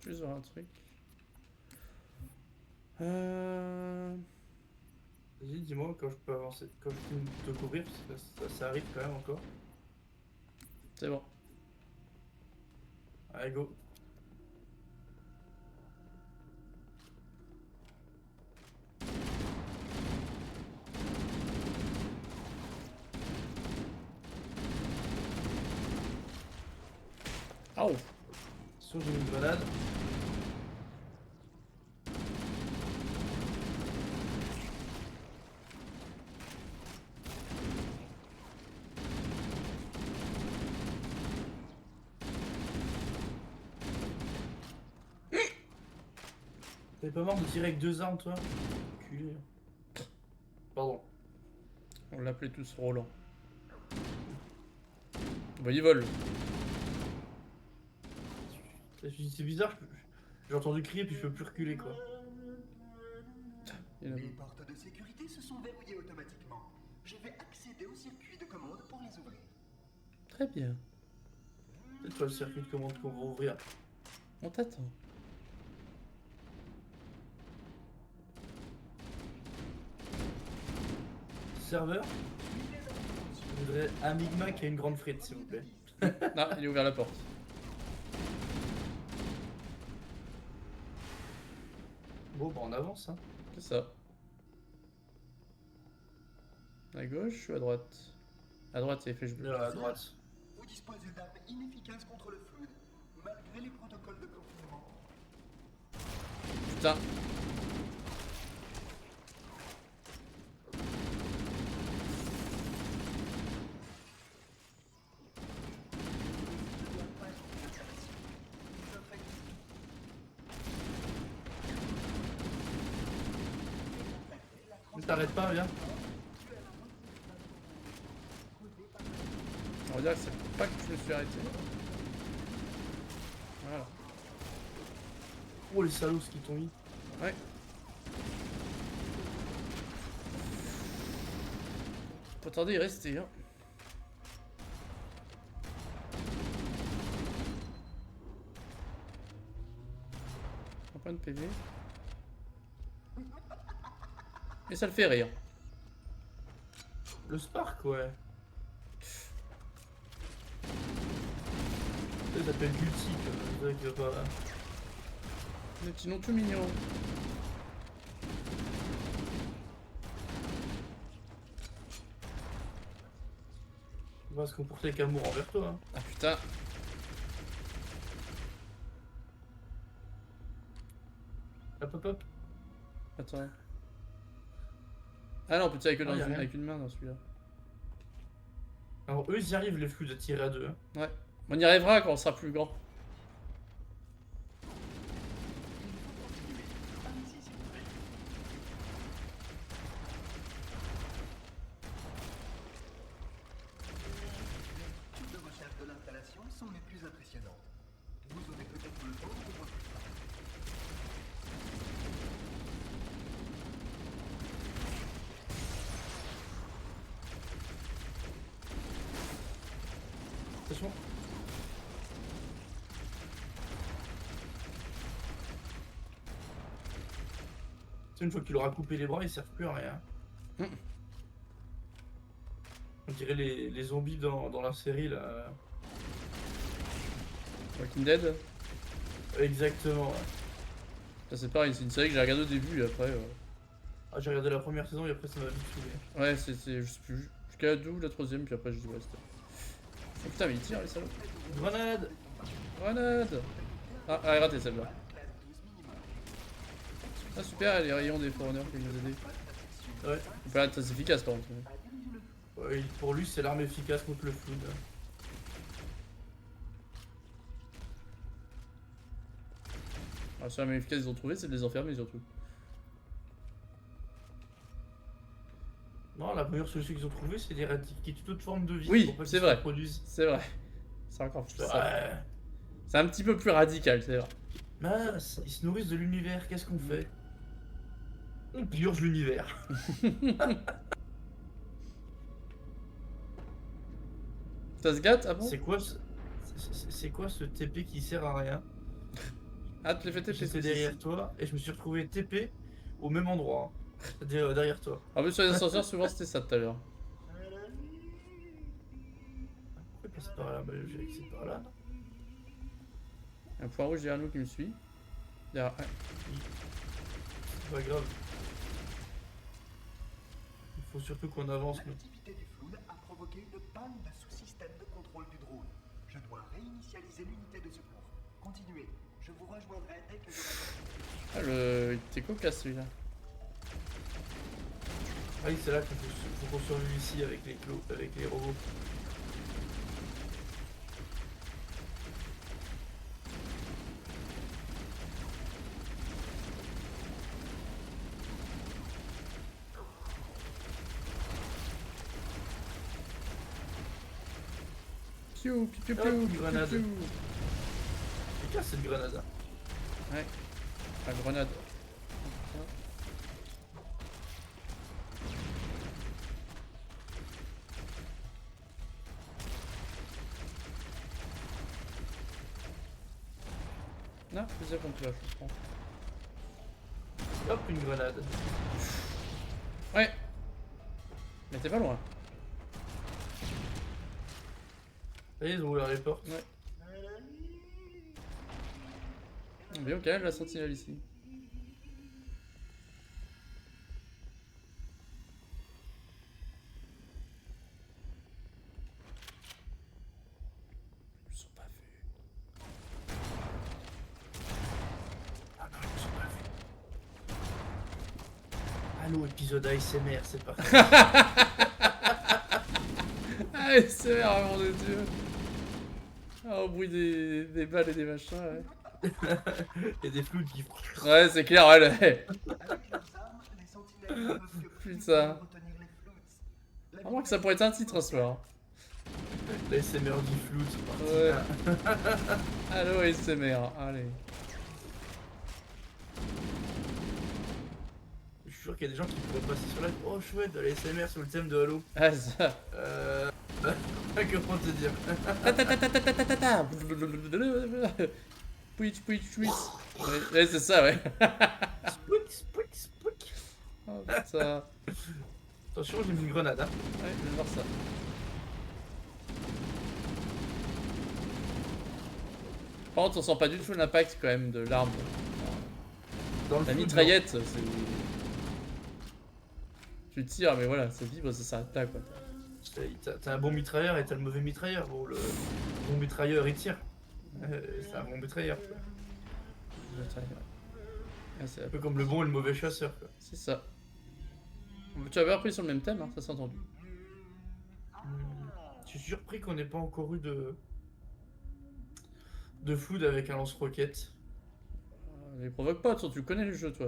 Je vais juste voir un truc. Vas-y, dis-moi quand je peux avancer, quand je peux te couvrir, parce que ça arrive quand même encore. C'est bon. Allez, go. Waouh. Attention, j'ai mis une grenade. T'es pas mort de tirer avec 2 armes, toi? Culé. Pardon. On l'appelait tous Roland. Bah, il vole. C'est bizarre, j'ai entendu crier puis je peux plus reculer quoi. Il y en a Les beaucoup. portes de sécurité se sont verrouillées automatiquement. Je vais accéder au circuit de commande pour les ouvrir. Très bien. C'est toi le circuit de commande qu'on va ouvrir. On t'attend. Serveur. Je voudrais un Migma qui a une grande frite s'il vous plaît. Ah, il a ouvert la porte. Bon bah on avance hein. C'est ça. À gauche ou à droite? À droite, c'est les flèches bleues. Là à droite. Vous disposez d'armes inefficaces contre le fluide, malgré les protocoles de confinement. Putain. Ne t'arrête pas, viens. On va dire que c'est pas que je me suis arrêté. Voilà. Oh les salauds ce qu'ils t'ont mis. Ouais. Faut tarder y rester, hein. Un point de PV. Et ça le fait rire. Le Spark ouais. Ça s'appelle Gutsy, c'est vrai qu'il va pas. Des petits noms tout mignons. Il va se comporter avec amour envers toi. Hein. Ah putain. Hop hop hop. Attends. Ah non, on peut tirer que Ah, y a rien. avec une main dans celui-là. Alors eux ils y arrivent les flux de tirer à 2. Hein. Ouais. On y arrivera quand on sera plus grand. Toutes de recherche de l'installation sont les plus impressionnantes. Vous aurez peut-être le temps de voir tout ça. Attention. C'est une fois qu'il aura coupé les bras, ils servent plus à rien. Mm. On dirait les zombies dans la série là. Walking Dead. Exactement. Ouais. Ça c'est pareil, c'est une série que j'ai regardée au début et après. Ah, j'ai regardé la première saison et après ça m'a vite saoulé. Ouais, c'est je sais plus. Jusqu'à la 2 ou la 3ème, puis après je dis ouais, c'était. Oh putain, mais il tire les salauds. Grenade. Grenade. Ah, elle est ratée celle-là. Ah super, les rayons des Forerunners qui nous aider. Ouais. On peut être assez efficace par contre. Ouais, pour lui c'est l'arme efficace contre le flood. Alors sur la même efficace qu'ils ont trouvé, c'est de les enfermer surtout. Non, la meilleure solution qu'ils ont trouvée c'est d'éradiquer toute autre forme de vie. Oui, pour pas qu'ils c'est se vrai. reproduisent. C'est vrai. C'est encore plus ça. Ouais. C'est un petit peu plus radical, c'est vrai. Mince, ils se nourrissent de l'univers, qu'est-ce qu'on fait? On purge l'univers. Ça se gâte? Ah bon? C'est quoi ce TP qui sert à rien? Ah, tu l'as fait TP. J'étais derrière toi et je me suis retrouvé TP au même endroit. Hein. C'est-à-dire derrière toi. En plus sur les ascenseurs, souvent c'était ça tout à l'heure. Pourquoi passer par là? Bah, j'ai accès par là. Non Un point rouge derrière nous qui me suit. Derrière. Ouais. c'est pas grave. Il faut surtout qu'on avance. Nous. L'activité du fluide a provoqué une panne de sous-système de contrôle du drone. Je Je dois réinitialiser l'unité de secours. Continuez. Je vous rejoindrai dès que j'aurai... Ah, le... il était cocasse celui-là. Ah oui, c'est là qu'il faut qu'on survive ici avec les clos, avec les robots. Piou, piou, piou, Ah, piou, une piou, grenade. piou. C'est clair cette grenade. Ouais. La grenade. Non, plus à pompe là, je prends. Hop, une grenade. Ouais. Mais t'es pas loin. Ça y est, ils ont ouvert les portes. Ouais. Mais ok, la sentinelle ici. Ils sont pas vus. Ah non, ils sont pas vus. Allô, épisode ASMR, c'est parti. Ah, c'est mon dieu. Ah, au bruit des balles et des machins, ouais. Il y a des flous qui font. Ouais, c'est clair, ouais. Avec leurs armes, les sentinelles ne peuvent que plus Putain. retenir les floots. La À moins que ça pourrait être un titre ce soir. L'ASMR du flou, c'est parti. Ouais. Allo ASMR, allez. Je suis sûr qu'il y a des gens qui pourraient passer sur la. Oh chouette, de l'ASMR sur le thème de Halo. Ah, ça. Comment te dire? Pouitch, pouitch, pouitch. Ouais, c'est ça, ouais. Spook, spook, spook. Oh putain. Attention, j'ai mis une grenade, hein. Ouais, je vais voir ça. Par contre, on sent pas du tout l'impact quand même de l'arme. Dans le La flou, mitraillette, c'est. Tu tires, mais voilà, ça vibre, ça s'arrête là quoi. T'as un bon mitrailleur et t'as le mauvais mitrailleur. Bon, le bon mitrailleur il tire. C'est un bon mitrailleur. Ah, c'est Un peu comme le bon et le mauvais chasseur. Quoi. c'est ça. Tu avais repris sur le même thème, hein, ça s'est entendu. Je suis surpris qu'on n'ait pas encore eu de flood avec un lance-roquette. Les provoque pas, tu connais le jeu toi.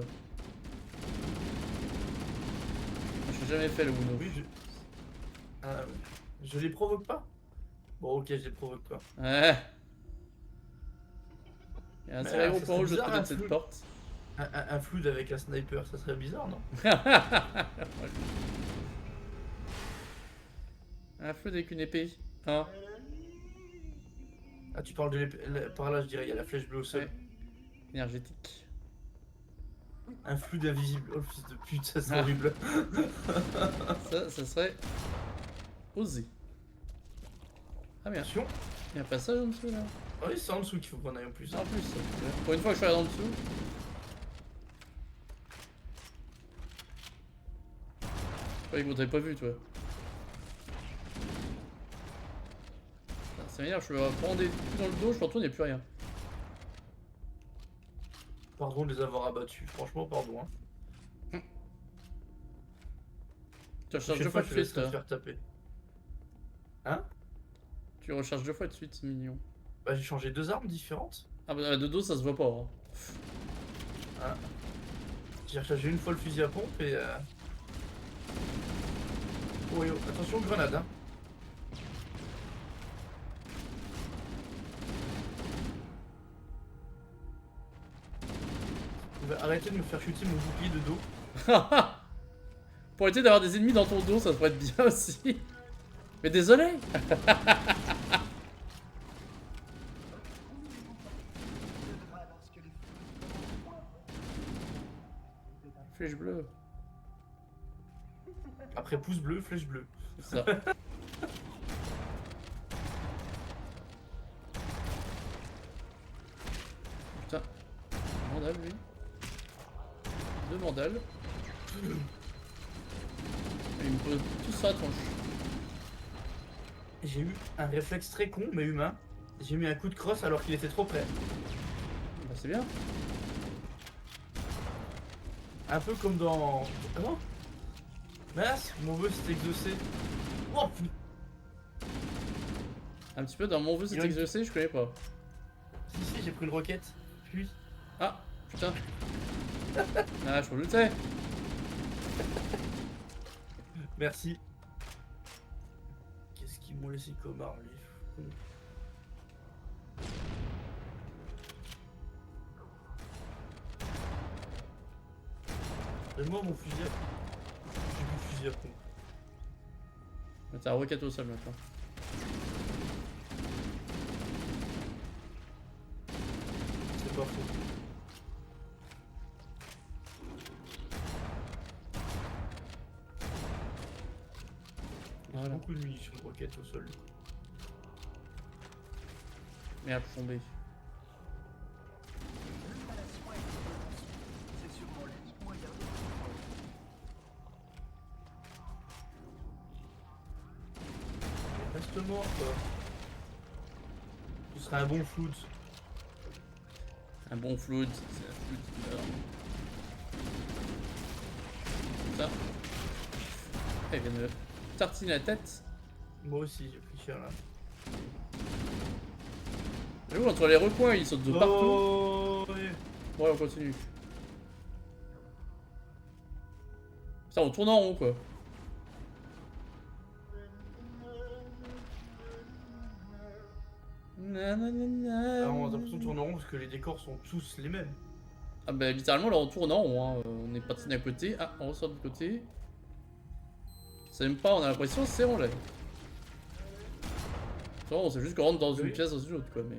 Je n'ai jamais fait le Uno. Oui, je les provoque pas. Bon, ok, je les provoque pas. Ouais. Il y a un Mais seul gros ça point rouge de serait l'autre côté de bizarre, cette un porte. Un flood avec un sniper, ça serait bizarre, non? Un feu avec une épée. Hein. Ah, tu parles de l'épée. Par là, je dirais, il y a la flèche bleue au sol. Ouais. Énergétique. Un flood invisible. Oh, fils de pute, ça serait horrible. Ça serait osé. Ah bien, Attention. il y a un passage en dessous là. Ah oui, c'est en dessous qu'il faut qu'on aille en plus. En plus, pour une fois que je suis allé en dessous. Je croyais que vous t'avez pas vu toi. Ça veut dire que je vais prendre des coups dans le dos, je retourne, il n'y a plus rien. Pardon de les avoir abattus. Franchement, pardon. Hein. Tu recharges Prochaine deux fois de je te suite. laisserai te faire taper. Hein? Tu recharges deux fois de suite, c'est mignon. Bah, j'ai changé deux armes différentes. Ah bah de dos ça se voit pas. Hein. Ah. J'ai rechargé une fois le fusil à pompe et. Oh, yo, attention, grenade. Hein. Arrêtez de me faire chuter mon bouclier de dos. Pour éviter d'avoir des ennemis dans ton dos, ça pourrait être bien aussi. Mais désolé. Flèche bleue. Après pouce bleu, flèche bleue. C'est ça. Putain. Mandale lui. Deux mandales. Il me pose tout ça à la tronche. J'ai eu un réflexe très con mais humain. J'ai mis un coup de crosse alors qu'il était trop près. Bah, c'est bien. Un peu comme dans... Ah non. Mince, mon vœu s'est exaucé. Oh putain. Un petit peu dans mon vœu c'est Il y a une- exaucé, je connais pas. Si, j'ai pris une roquette. Puis... Ah, putain. Ah, je me doutais. Merci. Qu'est-ce qu'ils m'ont laissé comme arme, les fous. Donne-moi mon fusil. J'ai plus de fusil à pompe. T'as un roquette au sol maintenant. C'est pas faux. Voilà. Beaucoup de munitions de roquettes au sol. Merde, je suis tombé. L'installation est conçue. C'est sûrement l'unique moyen de Reste mort quoi. Ce serait un bon flood. Un bon flood, c'est un flood qui meurt. Ça. Ah, il vient de me tartiner la tête. Moi aussi j'ai pris cher là. J'avoue, entre les recoins, ils sautent de partout. Oh, ouais. Ouais, on continue. Ça, on tourne en rond quoi. Nanana. Alors, on a l'impression de tourner en rond parce que les décors sont tous les mêmes. Ah bah littéralement là on tourne en rond, hein. On est parti d'un côté, ah on ressort de l'autre côté. C'est même pas, on a l'impression c'est rond là. Non, c'est juste qu'on rentre dans une Oui. pièce dans une autre quoi, mais...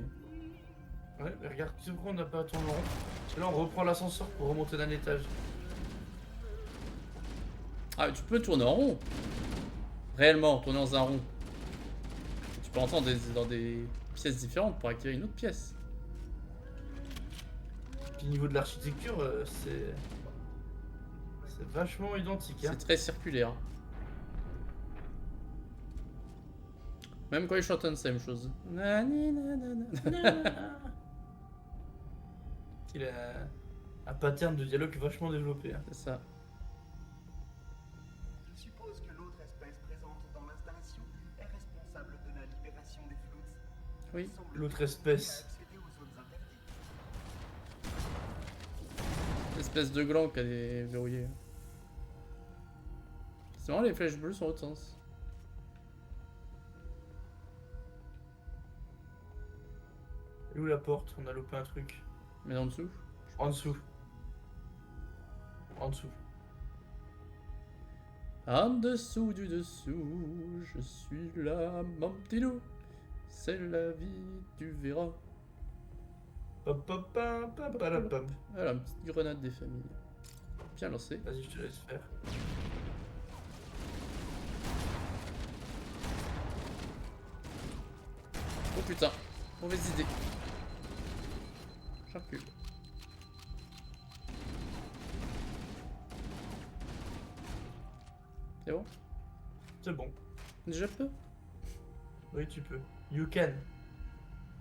Ouais, mais regarde, tu sais pourquoi on n'a pas tourné en rond? Parce que là on reprend l'ascenseur pour remonter d'un étage. Ah mais tu peux tourner en rond. Réellement, tourner dans un rond. Tu peux rentrer dans des pièces différentes pour acquérir une autre pièce. Puis au niveau de l'architecture, c'est vachement identique. Hein. C'est très circulaire. Même quand ils chantent c'est la même chose. Nani, nanana. Il a un pattern de dialogue vachement développé. Hein. C'est ça. Je suppose que l'autre espèce présente dans l'installation est responsable de la libération des floats. Oui. Il semble L'autre qu'il a espèce. accédé aux zones interdites. Espèce de gland qu'elle est verrouillée. C'est marrant, les flèches bleues sont dans l'autre sens. Et où la porte? On a loupé un truc. Mais en dessous. En dessous. En dessous. En dessous du dessous, je suis là, mon petit loup. C'est la vie, tu verras. Pop pop pop pop pop pop. Voilà, une petite grenade des familles. Bien lancé. Vas-y, je te laisse faire. Oh putain, mauvaise idée. Je recule. C'est bon? C'est bon. Je peux? Oui, tu peux. You can.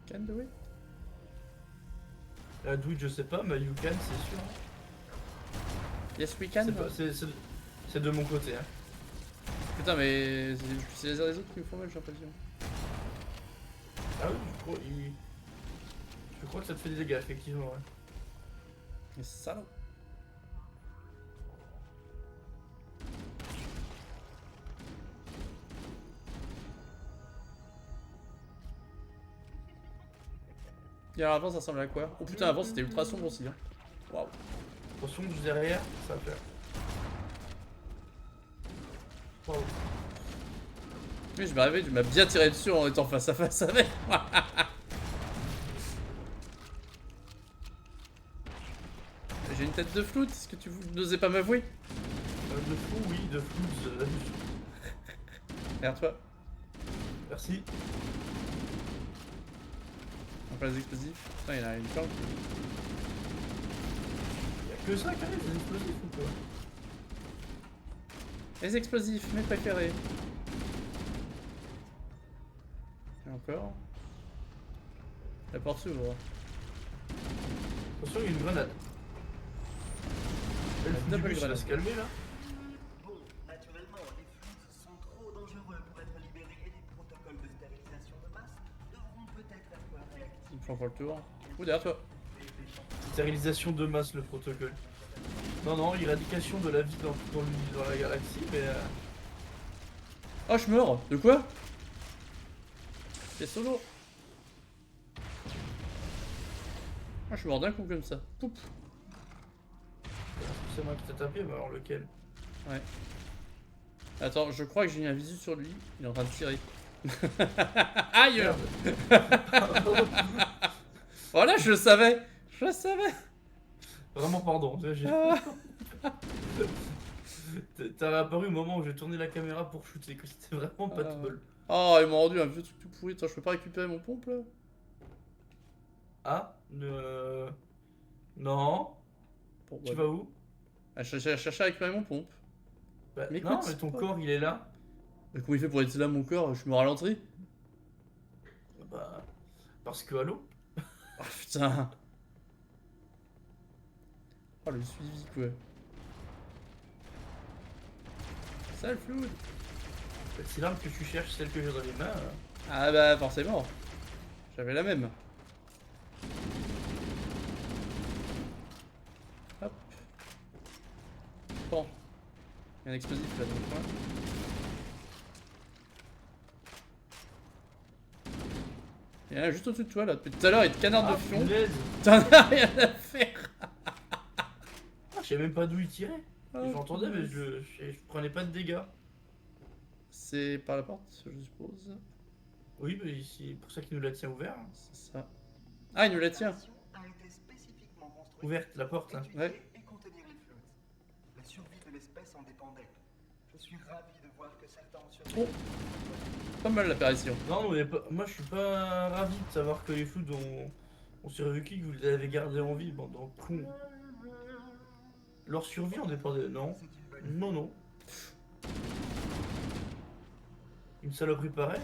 Can do it? La douille, je sais pas, mais you can, c'est sûr. Yes we can? C'est pas- c'est de mon côté. Hein. Putain mais c'est les uns des autres qui me font mal j'ai l'impression. Ah oui, je crois que ça te fait des dégâts, effectivement. Ouais. Mais salaud. Et alors avant ça ressemble à quoi? Oh putain avant c'était ultra sombre aussi hein. Waouh. Attention, juste derrière, ça va faire. Wow. Oui je me réveille, tu m'as bien tiré dessus en étant face à face avec moi. J'ai une tête de floute, est-ce que tu n'osais pas m'avouer? De fou, oui, de flou. Regarde toi, Merci. on passe les explosifs. Putain il y en a une planque. Y'a que ça qui arrive, des explosifs ou quoi? Les explosifs, mes préférés. Et encore. La porte s'ouvre. Attention, il y a une grenade. Elle La fout du double bus, elle va grenade. se calmer là. Bon, naturellement, les fluides sont trop dangereux pour être libérés et les protocoles de stérilisation de masse devront peut-être être réactifs. Il me prend le tour. Ou derrière toi. Stérilisation de masse, le protocole. Non, non, éradication de la vie dans la galaxie, mais. Oh, je meurs. De quoi? C'est solo. Ah, je suis mort d'un coup comme ça. Poup. C'est moi qui t'ai tapé, mais alors lequel? Ouais. Attends, je crois que j'ai mis un visu sur lui. Il est en train de tirer. Aïe! Voilà, je le savais. Je le savais. Vraiment, pardon. T'as apparu au moment où j'ai tourné la caméra pour shooter, que c'était vraiment pas de bol. Oh, il m'a rendu un vieux truc tout pourri. Attends, je peux pas récupérer mon pompe là? Ah, non. Bon, Tu bah, vas où? Ah, je cherchais à récupérer mon pompe. Bah, Mais non, écoute, mais ton c'est pas- corps il est là. Mais comment il fait pour être là, mon corps? Je suis mort à l'entrée? Bah, parce que allô? Oh putain. Oh, le suivi quoi. Sale flou. Si l'arme que tu cherches, celle que j'ai dans les mains. Ah bah forcément. J'avais la même. Hop. Bon. Il y a un explosif là dans le coin. Il y en a juste au-dessus de toi là. Depuis tout à l'heure il te canarde Ah, de fion. punaise. T'en as rien à faire. Je savais même pas d'où il tirait. Oh, J'entendais, mais punaise. je prenais pas de dégâts. C'est par la porte, je suppose. Oui, mais c'est pour ça qu'il nous la tient ouverte. C'est ça. Ah, il nous la tient. A été spécifiquement construite Ouverte, la porte. Hein. étudier Ouais. et contenir les fluides. La survie de l'espèce en dépendait. Je suis ravi de voir que certains ont survécu. Pas mal l'apparition. Non, mais moi je suis pas ravi de savoir que les fous ont survécu, que vous les avez gardés en vie, bande de cons. Leur survie en dépendait. Non, C'est une bonne idée. non, non. Une saloperie pareille.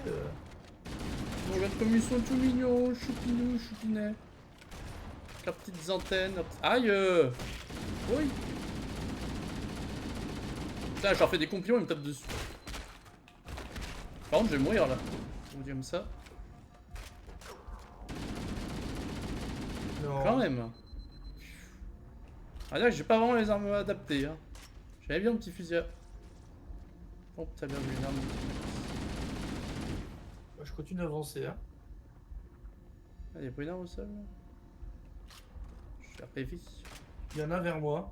Regarde comme ils sont tout mignons, choupinou, choupinet. Leurs petites antennes. Aïe Oui. Putain, je leur fais des compliments, ils me tapent dessus. Par contre, je vais mourir là. On vous dit comme ça. Non. Quand même. Ah, là, j'ai pas vraiment les armes adaptées. Hein. J'avais bien un petit fusil à... Oh, t'as bien vu une arme. Moi, je continue d'avancer. Hein. Ah, y'a pas une arme au sol là? Je suis RPV. Il y en a vers moi.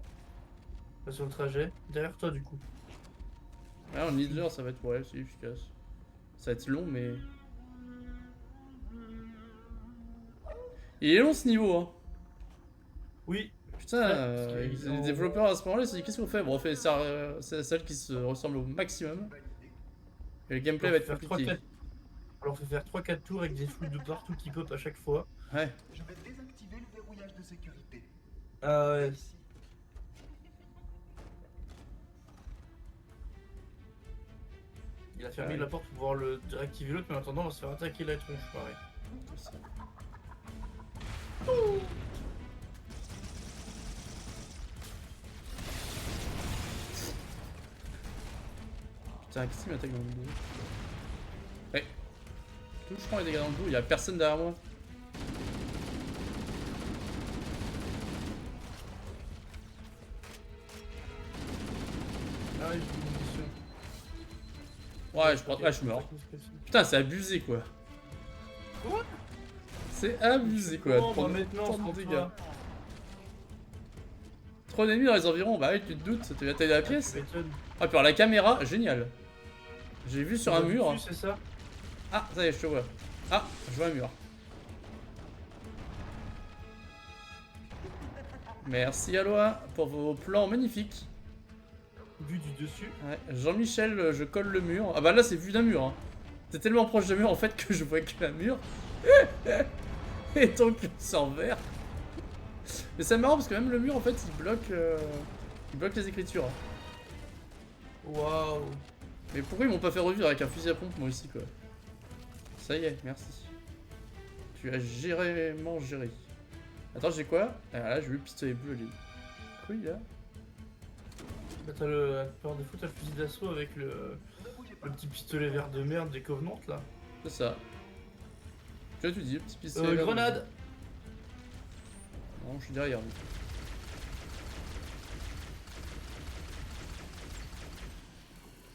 Pas sur le trajet. Derrière toi, du coup. Ouais, en leader, ça va être ouais, c'est efficace. Ça va être long, mais. Il est long ce niveau, hein. Oui. Putain, Ouais, parce qu'ils les ont- développeurs à ce moment-là, ils se sont dit qu'est-ce qu'on fait? Bon, on fait ça, celle qui se ressemble au maximum. Et le gameplay va être faire compliqué. Alors, on fait faire 3-4 tours avec des fous de partout qui pop à chaque fois. Ouais. Je vais désactiver le verrouillage de sécurité. Ah ouais. Ici. Il a fermé Ouais. la porte pour pouvoir le réactiver l'autre, mais en attendant, on va se faire attaquer la tronche, pareil. Putain, qu'est-ce qui m'attaque dans le dos? Ouais. Tout, je prends les dégâts dans le dos, y'a personne derrière moi. Ah, j'ai une munition. Ouais, je prends. Ouais, je suis mort. Putain, c'est abusé quoi. Quoi? C'est abusé quoi. de Comment on va prendre maintenant tant de sans dégâts. toi? Trop d'ennemis dans les environs, bah oui, tu te doutes, tu vas tailler la pièce. Tu m'étonnes. Ah, puis alors la caméra, génial. J'ai vu sur un mur. Dessus, c'est ça? Ah, ça y est, je te vois. Ah, je vois un mur. Merci Aloha pour vos plans magnifiques. Vu du dessus. Ouais, Jean-Michel, je colle le mur. Ah bah là, c'est vu d'un mur. Hein. T'es tellement proche d'un mur en fait que je vois que un mur. Et donc, c'est en vert. Mais c'est marrant parce que même le mur en fait il bloque les écritures. Waouh. Mais pourquoi ils m'ont pas fait revivre avec un fusil à pompe moi aussi quoi? Ça y est, merci. tu as gérément géré. Attends, j'ai quoi? Ah là, j'ai eu le pistolet bleu, lui. Oui, là. Bah, t'as le. Par défaut, t'as le fusil d'assaut avec le petit pistolet vert de merde des Covenants là. C'est ça. Tu vois, tu dis, le petit pistolet. vert de- Grenade! Non, je suis derrière lui.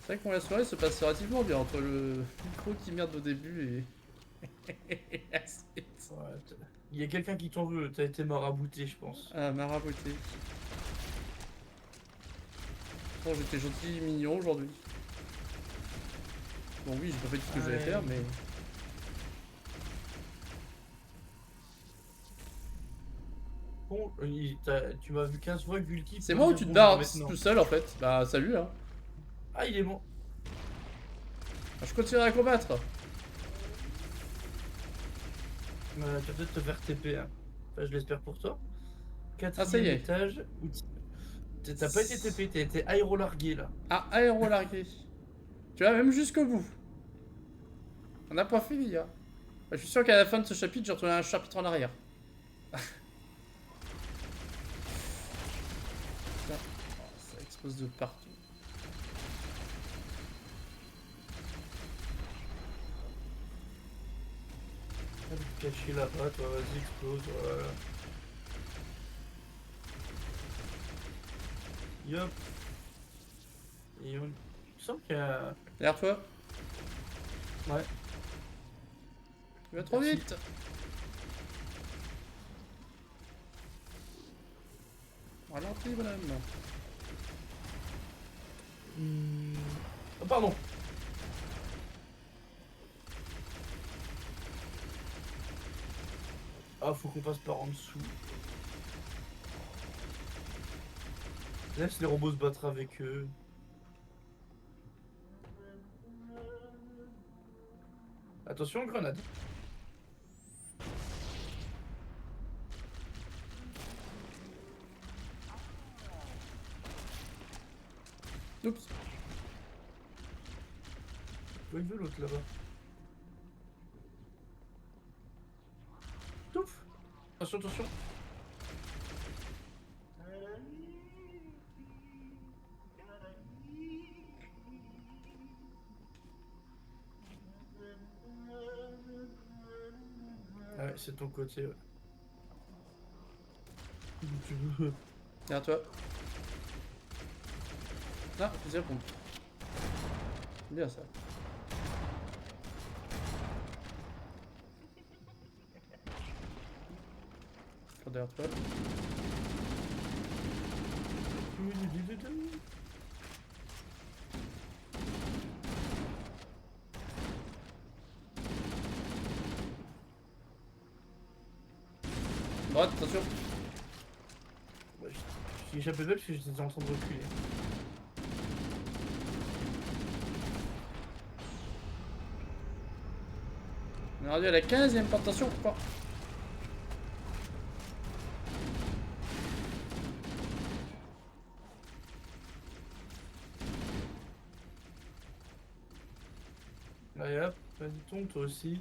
C'est vrai que la soirée se passe relativement bien entre le micro qui merde au début et la suite. Ouais, il y a quelqu'un qui t'en veut, t'as été marabouté, je pense. Ah, marabouté. Bon, j'étais gentil, mignon aujourd'hui. Bon, oui, j'ai pas fait tout ce que j'allais Ouais. faire, mais. Bon, tu m'as vu 15 fois, Gulki. C'est peux moi ou dire tu te bonjour barres maintenant. tout seul en fait? Bah, salut hein. Ah, il est mort. Ah, je continue à combattre. Tu vas peut-être te faire TP, hein. Enfin, je l'espère pour toi. ça y Quatrième est. étage. T'as pas été TP, t'as été aérolargué là. Ah, aéro largué. Tu vas même jusqu'au bout. On n'a pas fini, hein. Bah, je suis sûr qu'à la fin de ce chapitre, j'ai retourné un chapitre en arrière. Ça, ça explose de partout. Ah, tu caché là-bas, toi, vas-y, explose, voilà. Yop. Et on... Il semble qu'il y a... Derrière toi. Ouais. Tu vas trop Merci. vite. Ralenti, madame. Oh, pardon. Ah, faut qu'on passe par en dessous. Laisse les robots se battre avec eux. Attention, grenade. Oups. Où il veut l'autre là-bas? Ouf. Attention, attention. Ah ouais, c'est ton côté, ouais. Tu veux... Derrière toi. Ah, fusil à pompe. Bien ça. Encore derrière toi. Droite, attention. Ouais, j'ai échappé belle parce que j'étais en train de reculer. On est rendu à la 15e plantation. Oh. Allez hop, vas-y tombe toi aussi.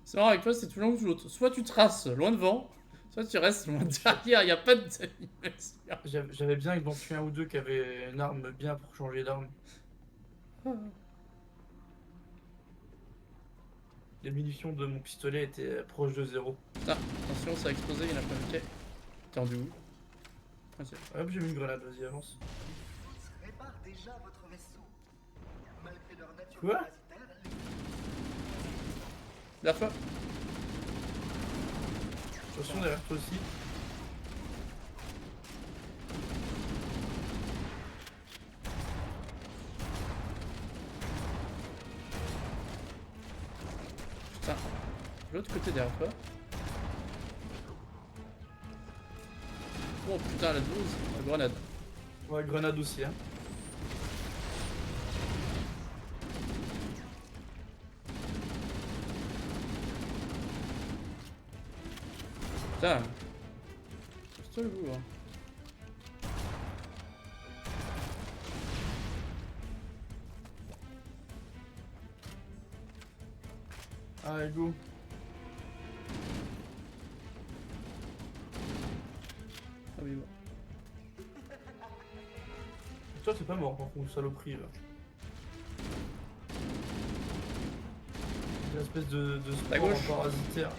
C'est marrant avec toi, c'est tout l'un ou tout l'autre. Soit tu traces loin devant, soit tu restes loin derrière, y a pas d'animation. J'avais bien d'en tuer un ou deux qui avaient une arme bien pour changer d'arme. Les munitions de mon pistolet étaient proches de 0. Putain, attention, ça a explosé, il y en a pas. Ok. T'es rendu où? Ah, c'est- Hop, j'ai mis une grenade, vas-y avance. Répare déjà votre vaisseau. Malgré leur nature Quoi parasitaire, les Derrière toi. Attention derrière toi aussi. Putain. L'autre côté derrière toi. Oh putain, la 12, la grenade. Ouais, grenade aussi, hein. Putain. C'est toi le bout, hein. Allez, go. Ah oui, bon. Toi, c'est pas mort par contre, saloperie là. Une espèce de À sport gauche. parasitaire.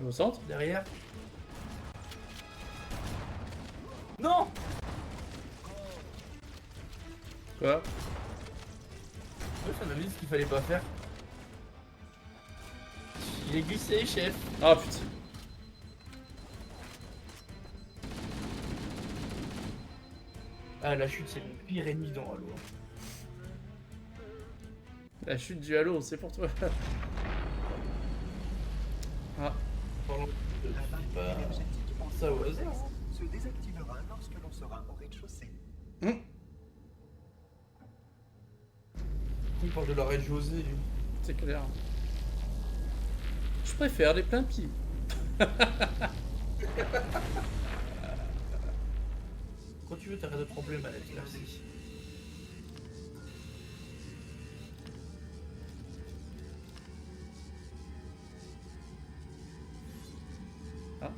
Au centre. Derrière. Non! Quoi? Ouais, ça m'a dit ce qu'il fallait pas faire. Il est glissé, chef. Ah putain. Ah, la chute, c'est le pire ennemi dans Halo. La chute du Halo, c'est pour toi. Ah, Pardon, je La dis barrière pas énergétique en ça au contexte hasard. se désactivera lorsque l'on sera au rez-de-chaussée. Il parle de la reine José, lui. c'est clair. Je préfère les pleins pieds. Quand tu veux, t'arrêtes de trembler, manette, merci. Ah.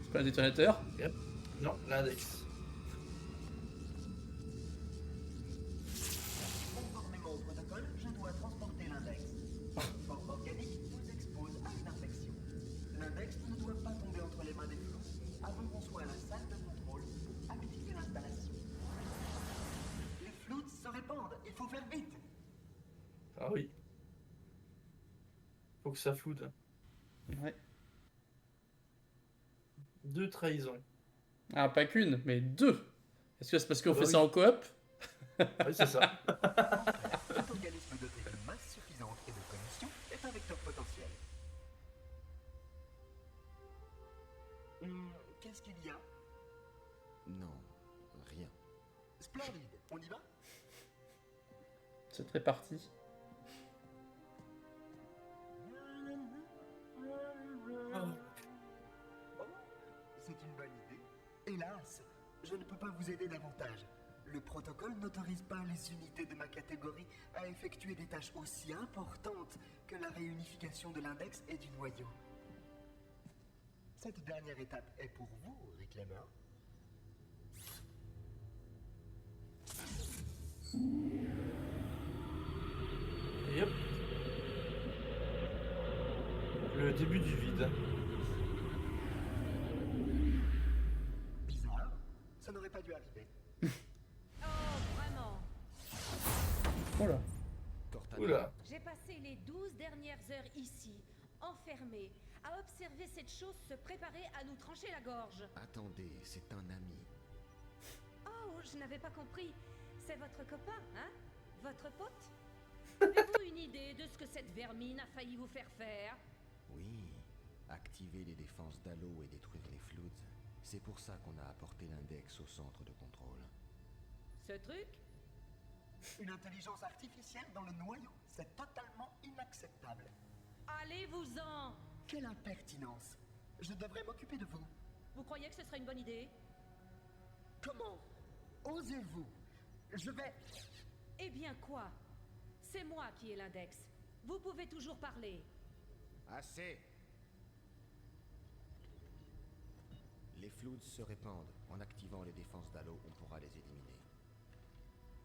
C'est pas un détonateur. Yep. Non, l'index. Conformément au protocole, je dois transporter l'index. Forme organique vous expose à une infection. L'index ne doit pas tomber entre les mains des flous avant qu'on soit à la salle de contrôle pour activer l'installation. Les flous se répandent, il faut faire vite. Ah oui. Faut que ça floude. Ouais. 2 trahisons. Ah, pas qu'une, mais deux. Est-ce que c'est parce qu'on Ah bah fait oui. ça en coop? Oui, c'est ça. Tout organisme doté d'une masse suffisante et de commission est un vecteur potentiel. Qu'est-ce qu'il y a? Non, rien. Splendide, on y va? C'est très parti. Oh, c'est une bonne idée. Hélas, je ne peux pas vous aider davantage. Le protocole n'autorise pas les unités de ma catégorie à effectuer des tâches aussi importantes que la réunification de l'index et du noyau. Cette dernière étape est pour vous, Reclaimer. Et hop. Le début du vide. Bizarre, ça n'aurait pas dû arriver. Oh, vraiment. Oh là. Cortana. Oula. J'ai passé les 12 dernières heures ici, enfermée, à observer cette chose se préparer à nous trancher la gorge. Attendez, c'est un ami. Oh, je n'avais pas compris. C'est votre copain, hein? Votre pote? Avez-vous une idée de ce que cette vermine a failli vous faire faire? Oui, activer les défenses d'Halo et détruire les Floods. C'est pour ça qu'on a apporté l'index au centre de contrôle. Ce truc? Une intelligence artificielle dans le noyau, c'est totalement inacceptable. Allez-vous-en! Quelle impertinence! Je devrais m'occuper de vous. Vous croyez que ce serait une bonne idée? Comment osez-vous? Je vais... Eh bien quoi? C'est moi qui ai l'index. Vous pouvez toujours parler. Assez! Les Floods se répandent. En activant les défenses d'Halo, on pourra les éliminer.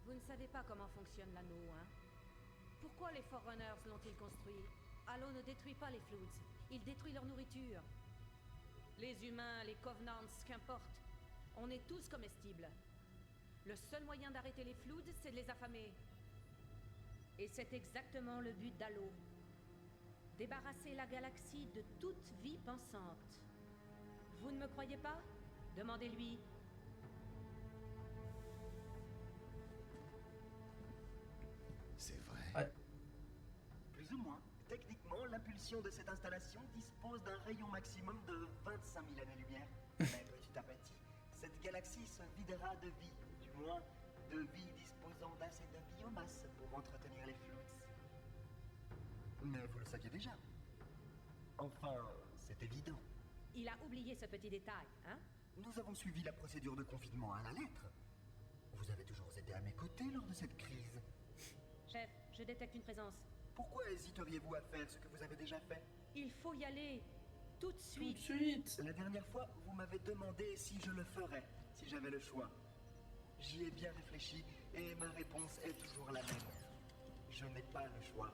Vous ne savez pas comment fonctionne l'anneau, hein? Pourquoi les Forerunners l'ont-ils construit? Halo ne détruit pas les Floods. Il détruit leur nourriture. Les humains, les Covenants, qu'importe. On est tous comestibles. Le seul moyen d'arrêter les Floods, c'est de les affamer. Et c'est exactement le but d'Halo. Débarrasser la galaxie de toute vie pensante. Vous ne me croyez pas? Demandez-lui. C'est vrai. Ouais. Plus ou moins. Techniquement, l'impulsion de cette installation dispose d'un rayon maximum de 25 000 années-lumière. Mais petit à petit, cette galaxie se videra de vie, du moins de vie disposant d'assez de biomasse pour entretenir les Floods. Mais vous le saviez déjà. Enfin, c'est évident. Il a oublié ce petit détail, hein? Nous avons suivi la procédure de confinement à la lettre. Vous avez toujours été à mes côtés lors de cette crise. Chef, je détecte une présence. Pourquoi hésiteriez-vous à faire ce que vous avez déjà fait? Il faut y aller. Tout de Tout suite. de suite. La dernière fois, vous m'avez demandé si je le ferais, si j'avais le choix. J'y ai bien réfléchi et ma réponse est toujours la même. Je n'ai pas le choix.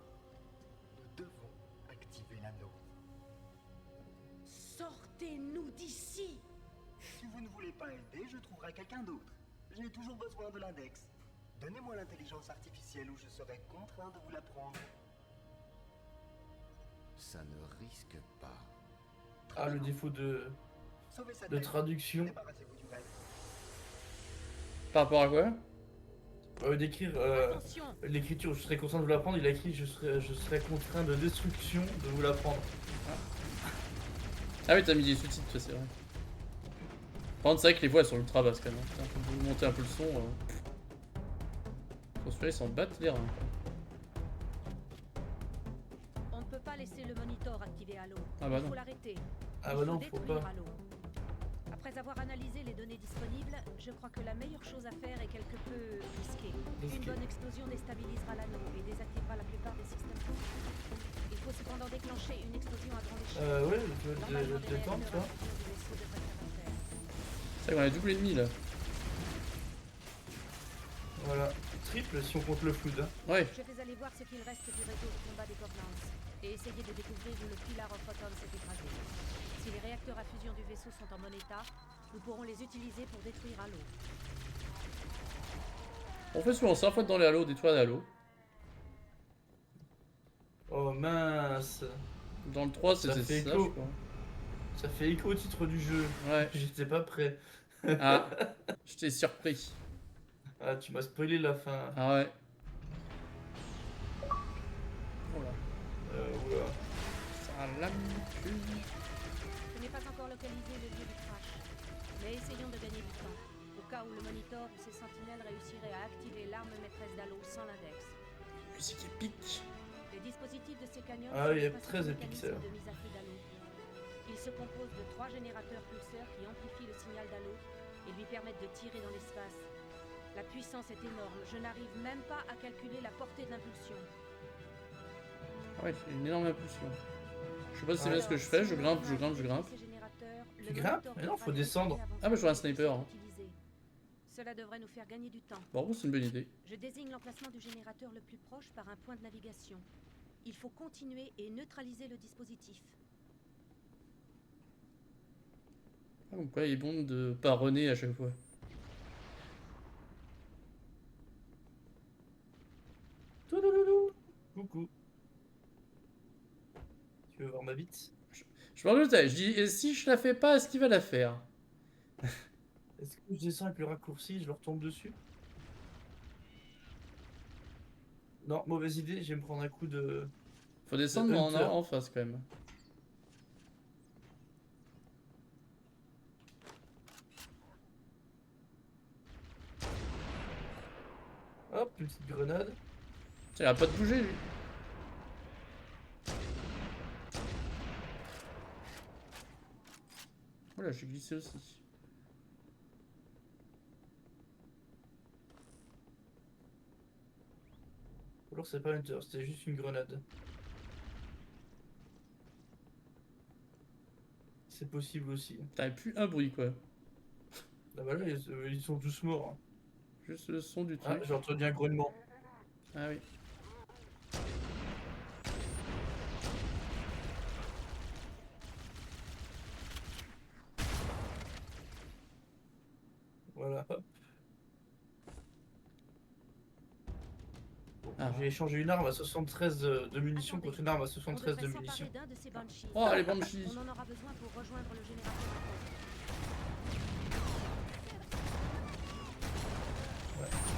Nous devons activer l'anneau. Sortez-nous d'ici. Si vous ne voulez pas aider, je trouverai quelqu'un d'autre. J'ai toujours besoin de l'index. Donnez-moi l'intelligence artificielle ou je serai contraint de vous la prendre. Ça ne risque pas. Ah, le défaut de Sauvez cette de lettre. traduction. Débarrassez-vous du reste. Par rapport à quoi? D'écrire Attention. l'écriture, je serais contraint de vous l'apprendre. Il a écrit je serais contraint de destruction de vous l'apprendre. Ah oui, t'as mis des sous-titres, ça, c'est vrai. Par contre, c'est vrai que les voix elles sont ultra basses quand même. Putain, faut vous monter un peu le son. Pour celui-là, ils s'en battent les reins. On ne peut pas laisser le monitor activé Halo. Ah bah Il non. faut l'arrêter. Ah Il bah non, faut détruire pas. Halo. Après avoir analysé les données disponibles, je crois que la meilleure chose à faire est quelque peu risquée. Une Risquée. bonne explosion déstabilisera l'anneau et désactivera la plupart des systèmes. Il faut cependant déclencher une explosion à grande échelle. Ouais, je Normalement, te des détendre, tu réacteurs à vois. fusion du vaisseau devraient faire l'affaire. C'est vrai qu'on a double ennemi là. Voilà. Triple si on compte le flood. Hein. Ouais. Je vais aller voir ce qu'il reste du réseau de combat des Covenants et essayer de découvrir où le Pilar of Photon s'est écrasé. Si les réacteurs à fusion du vaisseau sont en bon état, nous pourrons les utiliser pour détruire Halo. On fait souvent ça, faut être dans les halos, détruire les halos. Oh mince. Dans le 3, Ça c'était fait ça, écho. je crois. Ça fait écho au titre du jeu. Ouais. J'étais pas prêt. Ah, je t'ai surpris. Ah, tu m'as spoilé la fin. Ah ouais. Oh là. Oula. Ça lame cul. Je n'ai pas encore localisé le lieu du crash, mais essayons de gagner du temps, au cas où le monitor ou ses sentinelles réussiraient à activer l'arme maîtresse d'Halo sans l'index. Musique épique. Les dispositifs de ces canyons Ah, sont il est des très principaux épique, mécanismes ça. de mise à prix d'Halo. Ils se composent de 3 générateurs pulseurs qui amplifient le signal d'Halo et lui permettent de tirer dans l'espace. La puissance est énorme, je n'arrive même pas à calculer la portée de l'impulsion. Ah ouais, c'est une énorme impulsion. Je sais pas si c'est Ouais. bien ce que je fais, je grimpe, je grimpe, je grimpe. Tu grimpes? Mais non, faut descendre. Ah bah je vois un sniper. Hein. Cela devrait nous faire gagner du temps. Bon, c'est une bonne idée. Je désigne l'emplacement du générateur le plus proche par un point de navigation. Il faut continuer et neutraliser le dispositif. Ah, donc ouais, il est bon de pas runner à chaque fois. Toulouloulou. Coucou. Tu veux voir ma bite? Je m'en doutais, je dis, et si je la fais pas, est-ce qu'il va la faire? Est-ce que je descends avec le raccourci, je leur tombe dessus? Non, mauvaise idée, je vais me prendre un coup de... Faut descendre en, Hunter. en face quand même. Hop, une petite grenade. Tiens, il a pas de bouger lui. Voilà, j'ai glissé aussi. Ou alors c'est pas Hunter, c'était juste une grenade. C'est possible aussi. T'avais plus un bruit quoi. Ah bah là, ils sont tous morts. Juste le son du Ah, truc. j'ai entendu un grognement. Ah oui. Voilà, hop. Bon, Ah. j'ai échangé une arme à 73 de munitions contre une arme à 73 de munitions. d'un de ces Banshees. Oh les Banshees. On en aura besoin pour rejoindre le générateur.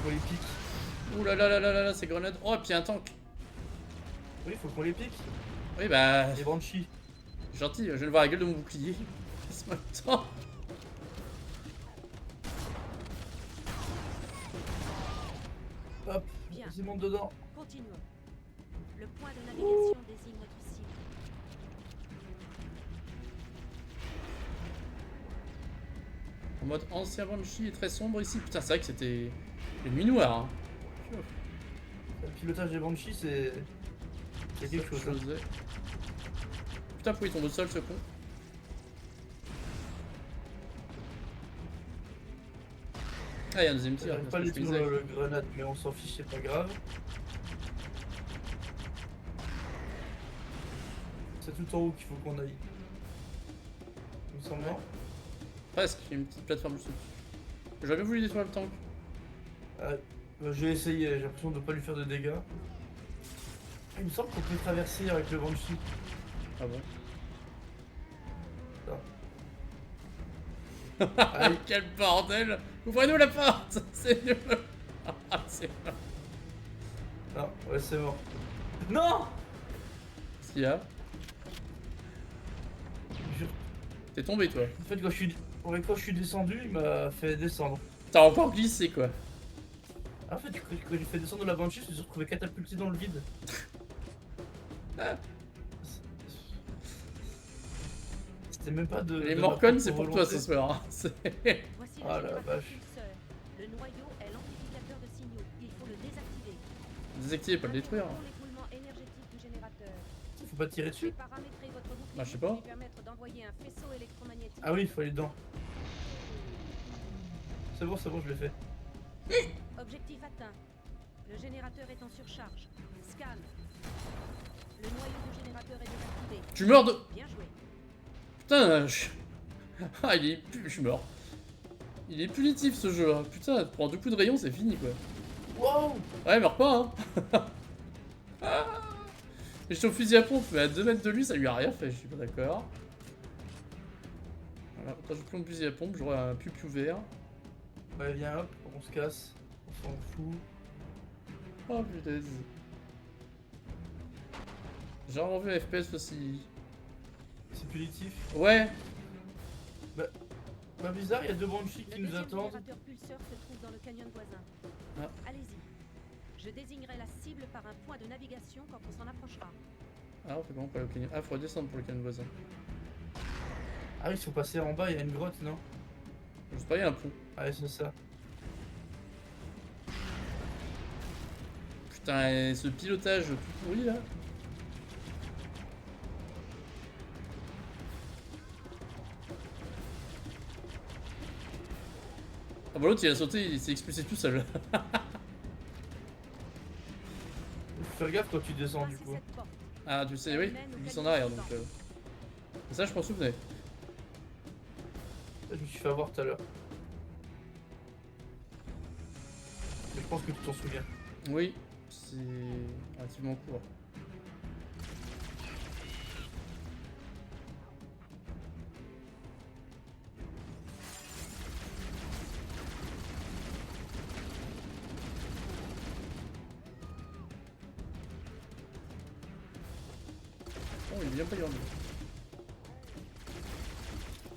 Faut les pique. Ouh là là là là là là, ces grenades. Oh, et puis un tank. Oui, faut qu'on les pique. Oui bah, Les Banshees. gentil, je viens de voir la gueule de mon bouclier. Laisse-moi le temps. Hop, Bien. vas-y, monte dedans. Continuons. Le point de navigation désigne notre cible. mode ancien Banshee est très sombre ici. Putain, c'est vrai que c'était une nuit noire. Hein. Le pilotage des Banshees, c'est quelque chose. Ouais. Putain, pourquoi il tombe au sol ce con? Ah, il y a un deuxième tir. J'arrive pas à les tuer le grenade, mais on s'en fiche, c'est pas grave. C'est tout en haut qu'il faut qu'on aille. Il me semble. Presque, il y a une petite plateforme dessus. J'aurais bien voulu détruire le tank. J'ai essayé, j'ai l'impression de pas lui faire de dégâts. Il me semble qu'on peut traverser avec le Banshee. Ah bon? Aïe. Quel bordel! Ouvrez-nous la porte! C'est mieux! Ah, c'est mort. Non, ouais, c'est mort. Non! Qu'est-ce qu'il y a? T'es tombé toi? En fait, quand je suis descendu, il m'a fait descendre. T'as encore glissé quoi? En fait, quand j'ai fait descendre la Banshee, je me suis retrouvé catapulté dans le vide. C'était même pas de. Les de Morcon, ma c'est pour volonté. toi ce soir. Hein. Voici le Ah la générateur vache. pulseur. Le noyau est l'amplificateur de signaux. Il faut le désactiver. Désactiver, pas le détruire. Interrompons l'écoulement énergétique du générateur. Faut pas tirer dessus? Paramétrer votre bouclier Bah, je sais pas. pour lui permettre d'envoyer un faisceau électromagnétique. Ah oui, il faut aller dedans. C'est bon, je l'ai fait. Objectif atteint. Le générateur est en surcharge. Scan. Le noyau du générateur est désactivé. Tu meurs de. Bien joué. Putain, ah, je suis mort. Il est punitif ce jeu. Hein. Putain, prends 2 coups de rayon, c'est fini quoi. Wow! Ouais, meurs pas, hein. Et j'étais au fusil à pompe, mais à 2 mètres de lui, ça lui a rien fait, je suis pas d'accord. Voilà, quand je prends mon fusil à pompe, j'aurai un piou-piou vert. Bah, viens, hop, on se casse. On s'en fout. Oh putain. J'ai enlevé FPS aussi. C'est punitif. Ouais. Bah, bizarre, il y a 2 Banshees qui Le nous deuxième attendent. générateur pulseur se trouve dans le canyon voisin. Ah. Allez-y. Je désignerai la cible par un point de navigation quand on s'en approchera. Ah, on fait comment pour aller au canyon? Ah, faut redescendre pour le canyon voisin. Ah oui, il faut passer en bas, il y a une grotte, non? Je sais pas, il y a un pont. Ah ouais, c'est ça. Putain, et ce pilotage tout pourri là. Ah bah l'autre il a sauté, il s'est expulsé tout seul. Faut faire gaffe quand tu descends du Passez coup. cette porte. Ah tu sais, oui, il glisse en arrière donc. Et ça je m'en souvenais. Je me suis fait avoir tout à l'heure. Mais je pense que tu t'en souviens. Oui, c'est relativement court. Oh, il est bien pas grandi.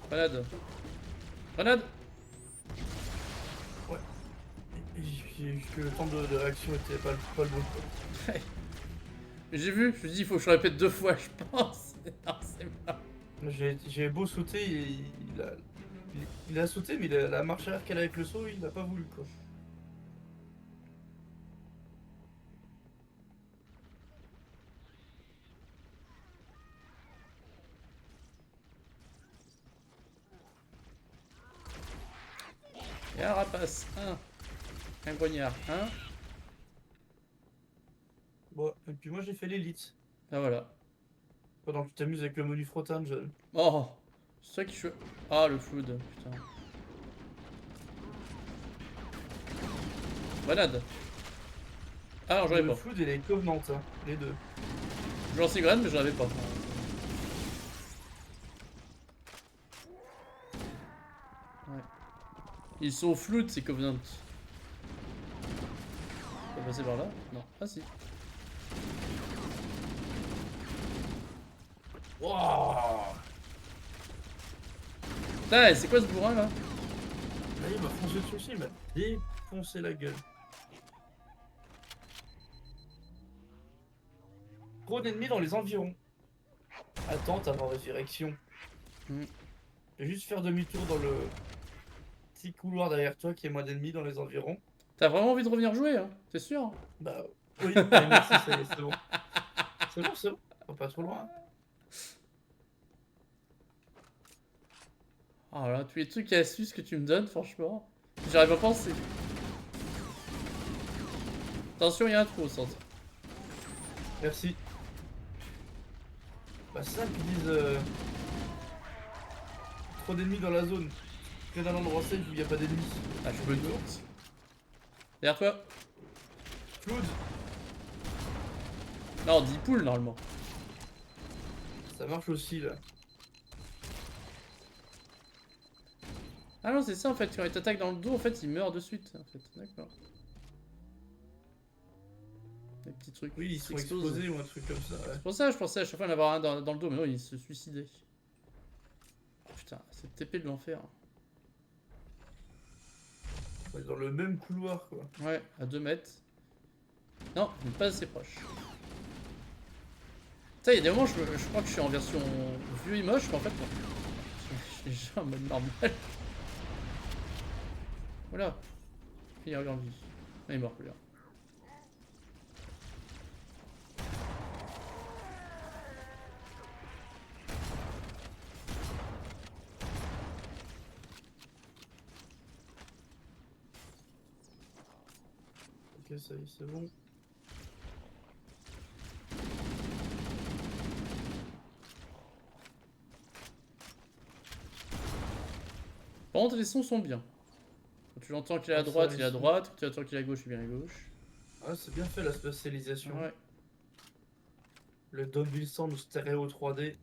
Grenade. Grenade. J'ai vu que le temps de réaction était pas le bon. Quoi. J'ai vu, je me dis il faut que je répète 2 fois je pense. Non, c'est mort. J'ai beau sauter, il a sauté, mais la marche arrière qu'elle a avec le saut, il a pas voulu quoi. Et un rapace, un grognard, Bon, et puis moi j'ai fait l'élite. Ah voilà. Pendant que tu t'amuses avec le menu Frotan, je... Oh, c'est ça qui je... Ah le food, putain. Grenade. Ah non, j'en ai le pas. Flood et les Covenants, hein, les deux. Je lance les grenades mais j'en avais pas. Ouais. Ils sont flous ces Covenants. On va passer par là? Non. Ah si. Wouah! Putain, c'est quoi ce bourrin là? Ah, il m'a foncé dessus aussi, il m'a défoncé la gueule. Trop d'ennemis dans les environs. Attente avant résurrection. Hmm. Je vais juste faire demi-tour dans le... petit couloir derrière toi qui est moins d'ennemis dans les environs. T'as vraiment envie de revenir jouer, hein? T'es sûr? Bah oui, allez, merci, ça y est, c'est bon. C'est bon, c'est bon. Pas trop loin. Ah là, tous les trucs et astuces que tu me donnes, franchement. J'arrive à penser. Attention, il y a un trou au centre. Merci. Bah c'est ça qu'ils disent trop d'ennemis dans la zone. Que dans l'endroit safe où il n'y a pas d'ennemis. Ah, je me doute. Derrière toi. Cloud, Non, 10 poules normalement. ça marche aussi là. Ah non, c'est ça en fait. Quand il t'attaque dans le dos, en fait, il meurt de suite. En fait, d'accord. Des petits trucs. Oui, ils qui sont explosent. explosés ou un truc comme ça. Ouais. C'est pour ça, je pensais à chaque fois en avoir un dans le dos, mais non, il se suicidait. Putain, cette épée de l'enfer. On est dans le même couloir quoi. Ouais, à 2 mètres. Non, il n'est pas assez proche. Ça, il y a des moments, je crois que je suis en version vieux et moche, mais en fait, non. Je suis déjà en mode normal. Voilà. Il regarde vie. Ah, il est mort, regarde. Ok, ça y est, c'est bon. Par contre, les sons sont bien. Quand tu l'entends qu'il est à Ah, ça, droite, les il est à sons. droite. Quand tu entends qu'il est à gauche, il est bien à gauche. Ah, c'est bien fait la spatialisation. Ouais. Le Dolby Sound stéréo 3D.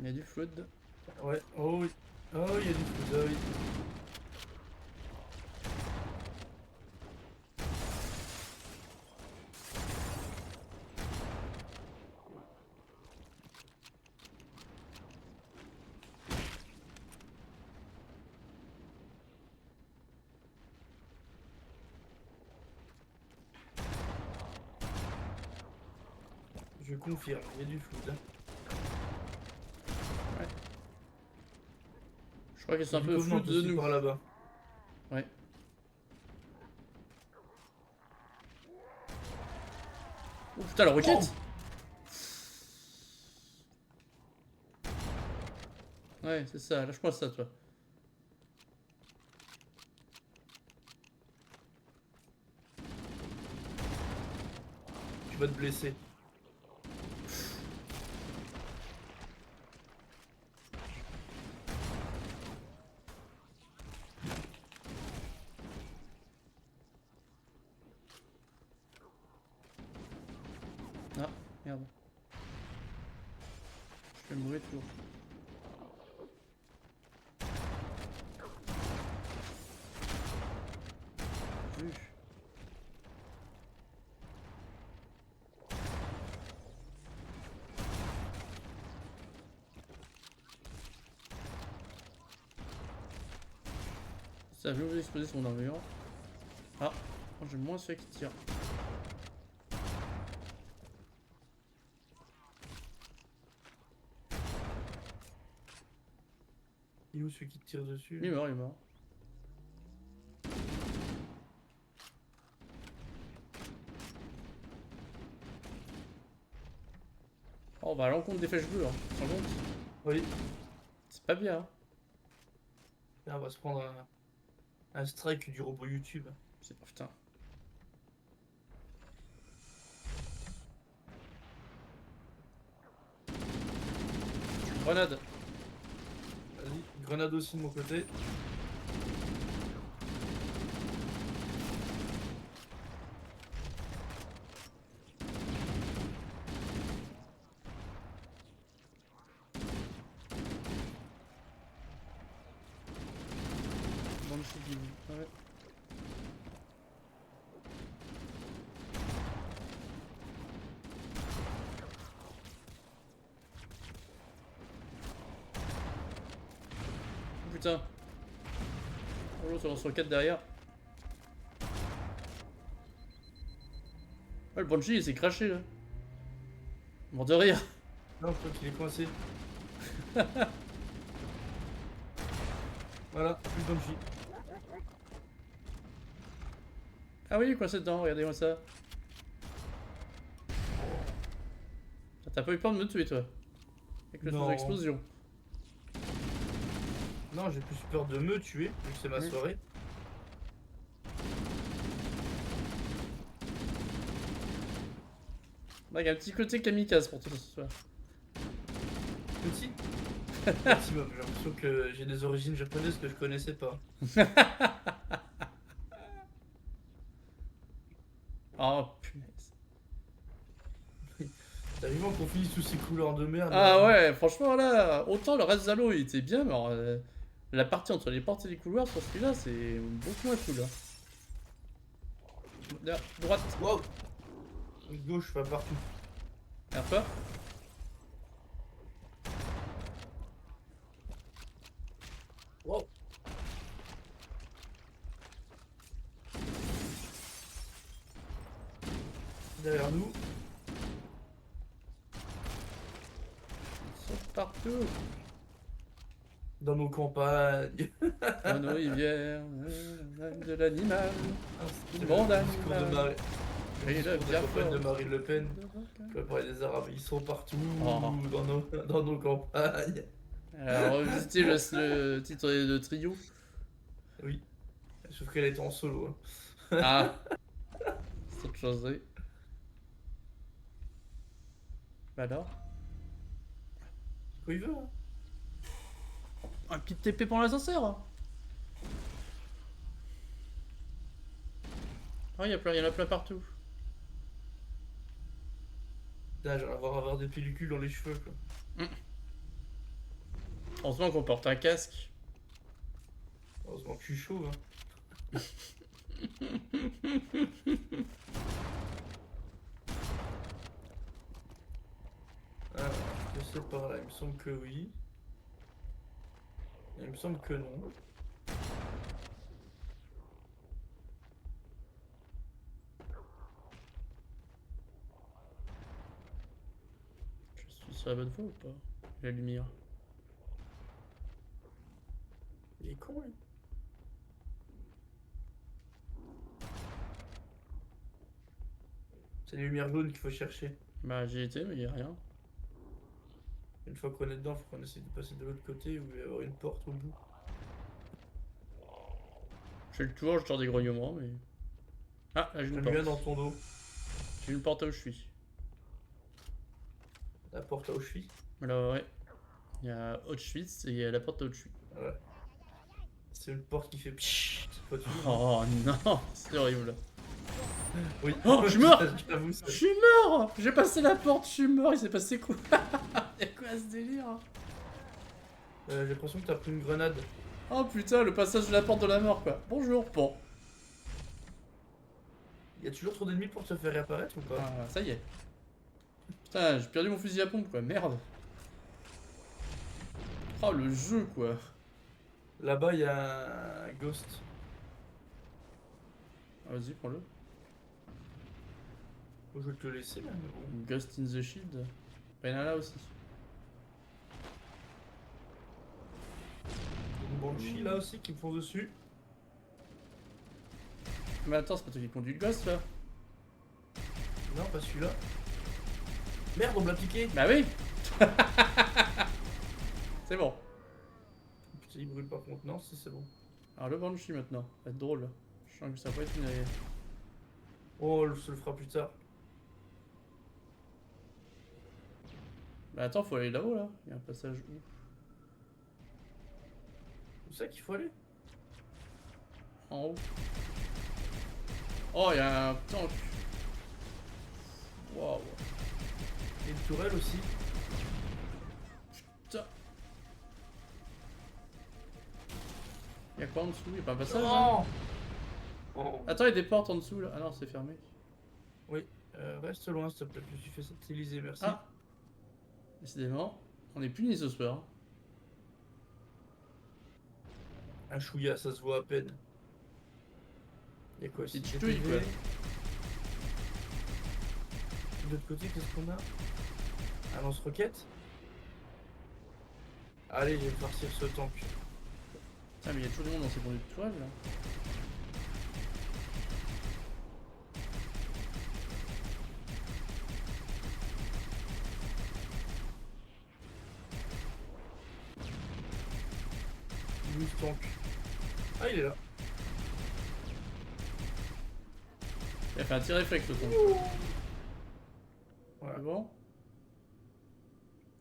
Il y a du flood. Ouais, oh oui. Oh, il y a du fou, ah oui. Je confirme, il y a du flou là. Je crois que c'est un Du peu Covenant flood de aussi nous. par là-bas. Ouais. Oh putain, la roquette! Ouais, c'est ça, lâche-moi ça, toi. Tu vas te blesser. Ah, merde. Je fais le mauvais tour. Vu. Ça veut exploser son armure. Ah, j'ai moins celui qui tire. Il est où celui qui te tire dessus? Il est mort, il est mort. Oh, on va à l'encontre des flèches bleues, hein. Tu te rends compte? Oui. C'est pas bien, hein. Là, on va se prendre un strike du robot YouTube. C'est putain. Grenade. Vas-y, grenade aussi de mon côté. Dans le civil. Ouais. Oh, putain. Oh l'autre lance roquette derrière. Ouais, le Banshee il s'est craché là. Mort de rire. Non, je crois qu'il est coincé. Voilà, plus de Banshee. Ah oui, coincé dedans, regardez-moi ça. T'as pas eu peur de me tuer toi? Avec le feu Non. d'explosion. Non, j'ai plus peur de me tuer, vu que c'est ma Oui. soirée. Bah, il y a un petit côté kamikaze pour toi ce soir. Petit. Petit, j'ai l'impression que j'ai des origines japonaises que je connaissais pas. Oh punaise. T'as vivant qu'on finisse tous ces couleurs de merde. Ah ouais, franchement là, autant le reste d'Halo il était bien, mais alors, la partie entre les portes et les couloirs sur celui-là c'est beaucoup moins cool. Hein. Derrière, droite, Wow. Gauche, pas partout. derrière toi. Wow. Derrière nous. Ils sont partout. Dans nos campagnes. Dans nos rivières, de l'animal. C'est bon, le discours de Marie. Et Le le discours de bien la campagne fort. de Marine Le Pen. Je peux parler des Arabes, ils sont partout Oh. dans nos campagnes. Alors, revisiter le titre de trio. Oui. Sauf qu'elle était en solo. Hein. Ah, c'est autre chose. Oui. Bah alors, Quoi il veut, hein. un petit TP pour l'ascenseur. Hein. Oh, il y en a plein partout. Putain, j'ai avoir des pellicules dans les cheveux, quoi. Heureusement qu'on porte un casque. Heureusement que je suis chaud, hein. Alors, je sais pas, là, il me semble que oui. Il me semble que non. Je suis sur la bonne voie ou pas? La lumière. Il est con, lui. C'est les lumières jaunes qu'il faut chercher. Bah, j'y étais, mais il y a rien. Une fois qu'on est dedans, faut qu'on essaie de passer de l'autre côté où il va y avoir une porte au bout. Je fais le tour, je tire des grognements, mais. Ah, là j'ai J'en une ai un porte. dans ton dos. J'ai une porte là où je suis. La porte là où je suis. Là, ouais. Il y a Auschwitz et il y a la porte là où je suis. Ouais. C'est une porte qui fait pshhh. Toi, tu vois. Oh non, c'est horrible. Oui. Oh, je suis mort. J'avoue, ça. Je suis mort. J'ai passé la porte, je suis mort, il s'est passé quoi? Y'a quoi ce délire? J'ai l'impression que t'as pris une grenade. Oh putain, le passage de la porte de la mort quoi. Bonjour, bon. Y a toujours trop d'ennemis pour te faire réapparaître ou pas? Ah, ça y est. Putain, j'ai perdu mon fusil à pompe quoi, merde. Oh le jeu quoi. Là-bas, y a un ghost. Ah, vas-y, prends-le. Je vais te le laisser là, mais bon. Ghost in the Shield. Il y en a là aussi. Une banshee là aussi qui me font dessus. Mais attends, c'est pas toi qui conduis le ghost là? Non, pas celui-là. Merde, on me l'a piqué. Bah oui. C'est bon. Putain, il brûle par contre. Non, si c'est bon. Alors le Banshee maintenant, ça va être drôle. Je sens que ça va être une... Oh, on se le fera plus tard. Bah attends, faut aller là-haut là. Il y a un passage où? Où c'est qu'il faut aller? En haut. Oh, il y a un tank. Waouh. Et une tourelle aussi. Putain. Il y a quoi en dessous? Il y a pas un passage là? Oh. Attends, il y a des portes en dessous là. Ah non, c'est fermé. Oui, reste loin s'il te plaît. Je me suis fait satelliter, merci. Ah. Décidément, on est punis ce soir. Un chouïa, ça se voit à peine. Y'a quoi aussi? Petite ch'touille, quoi. De l'autre côté, qu'est-ce qu'on a? Un lance-roquette. Allez, je vais partir ce tank. Putain, mais il y a toujours du monde dans ces bandes de toile là. Où est ce tank? Ah, il est là. Il a fait un tir réflexe le tank. Voilà. C'est bon?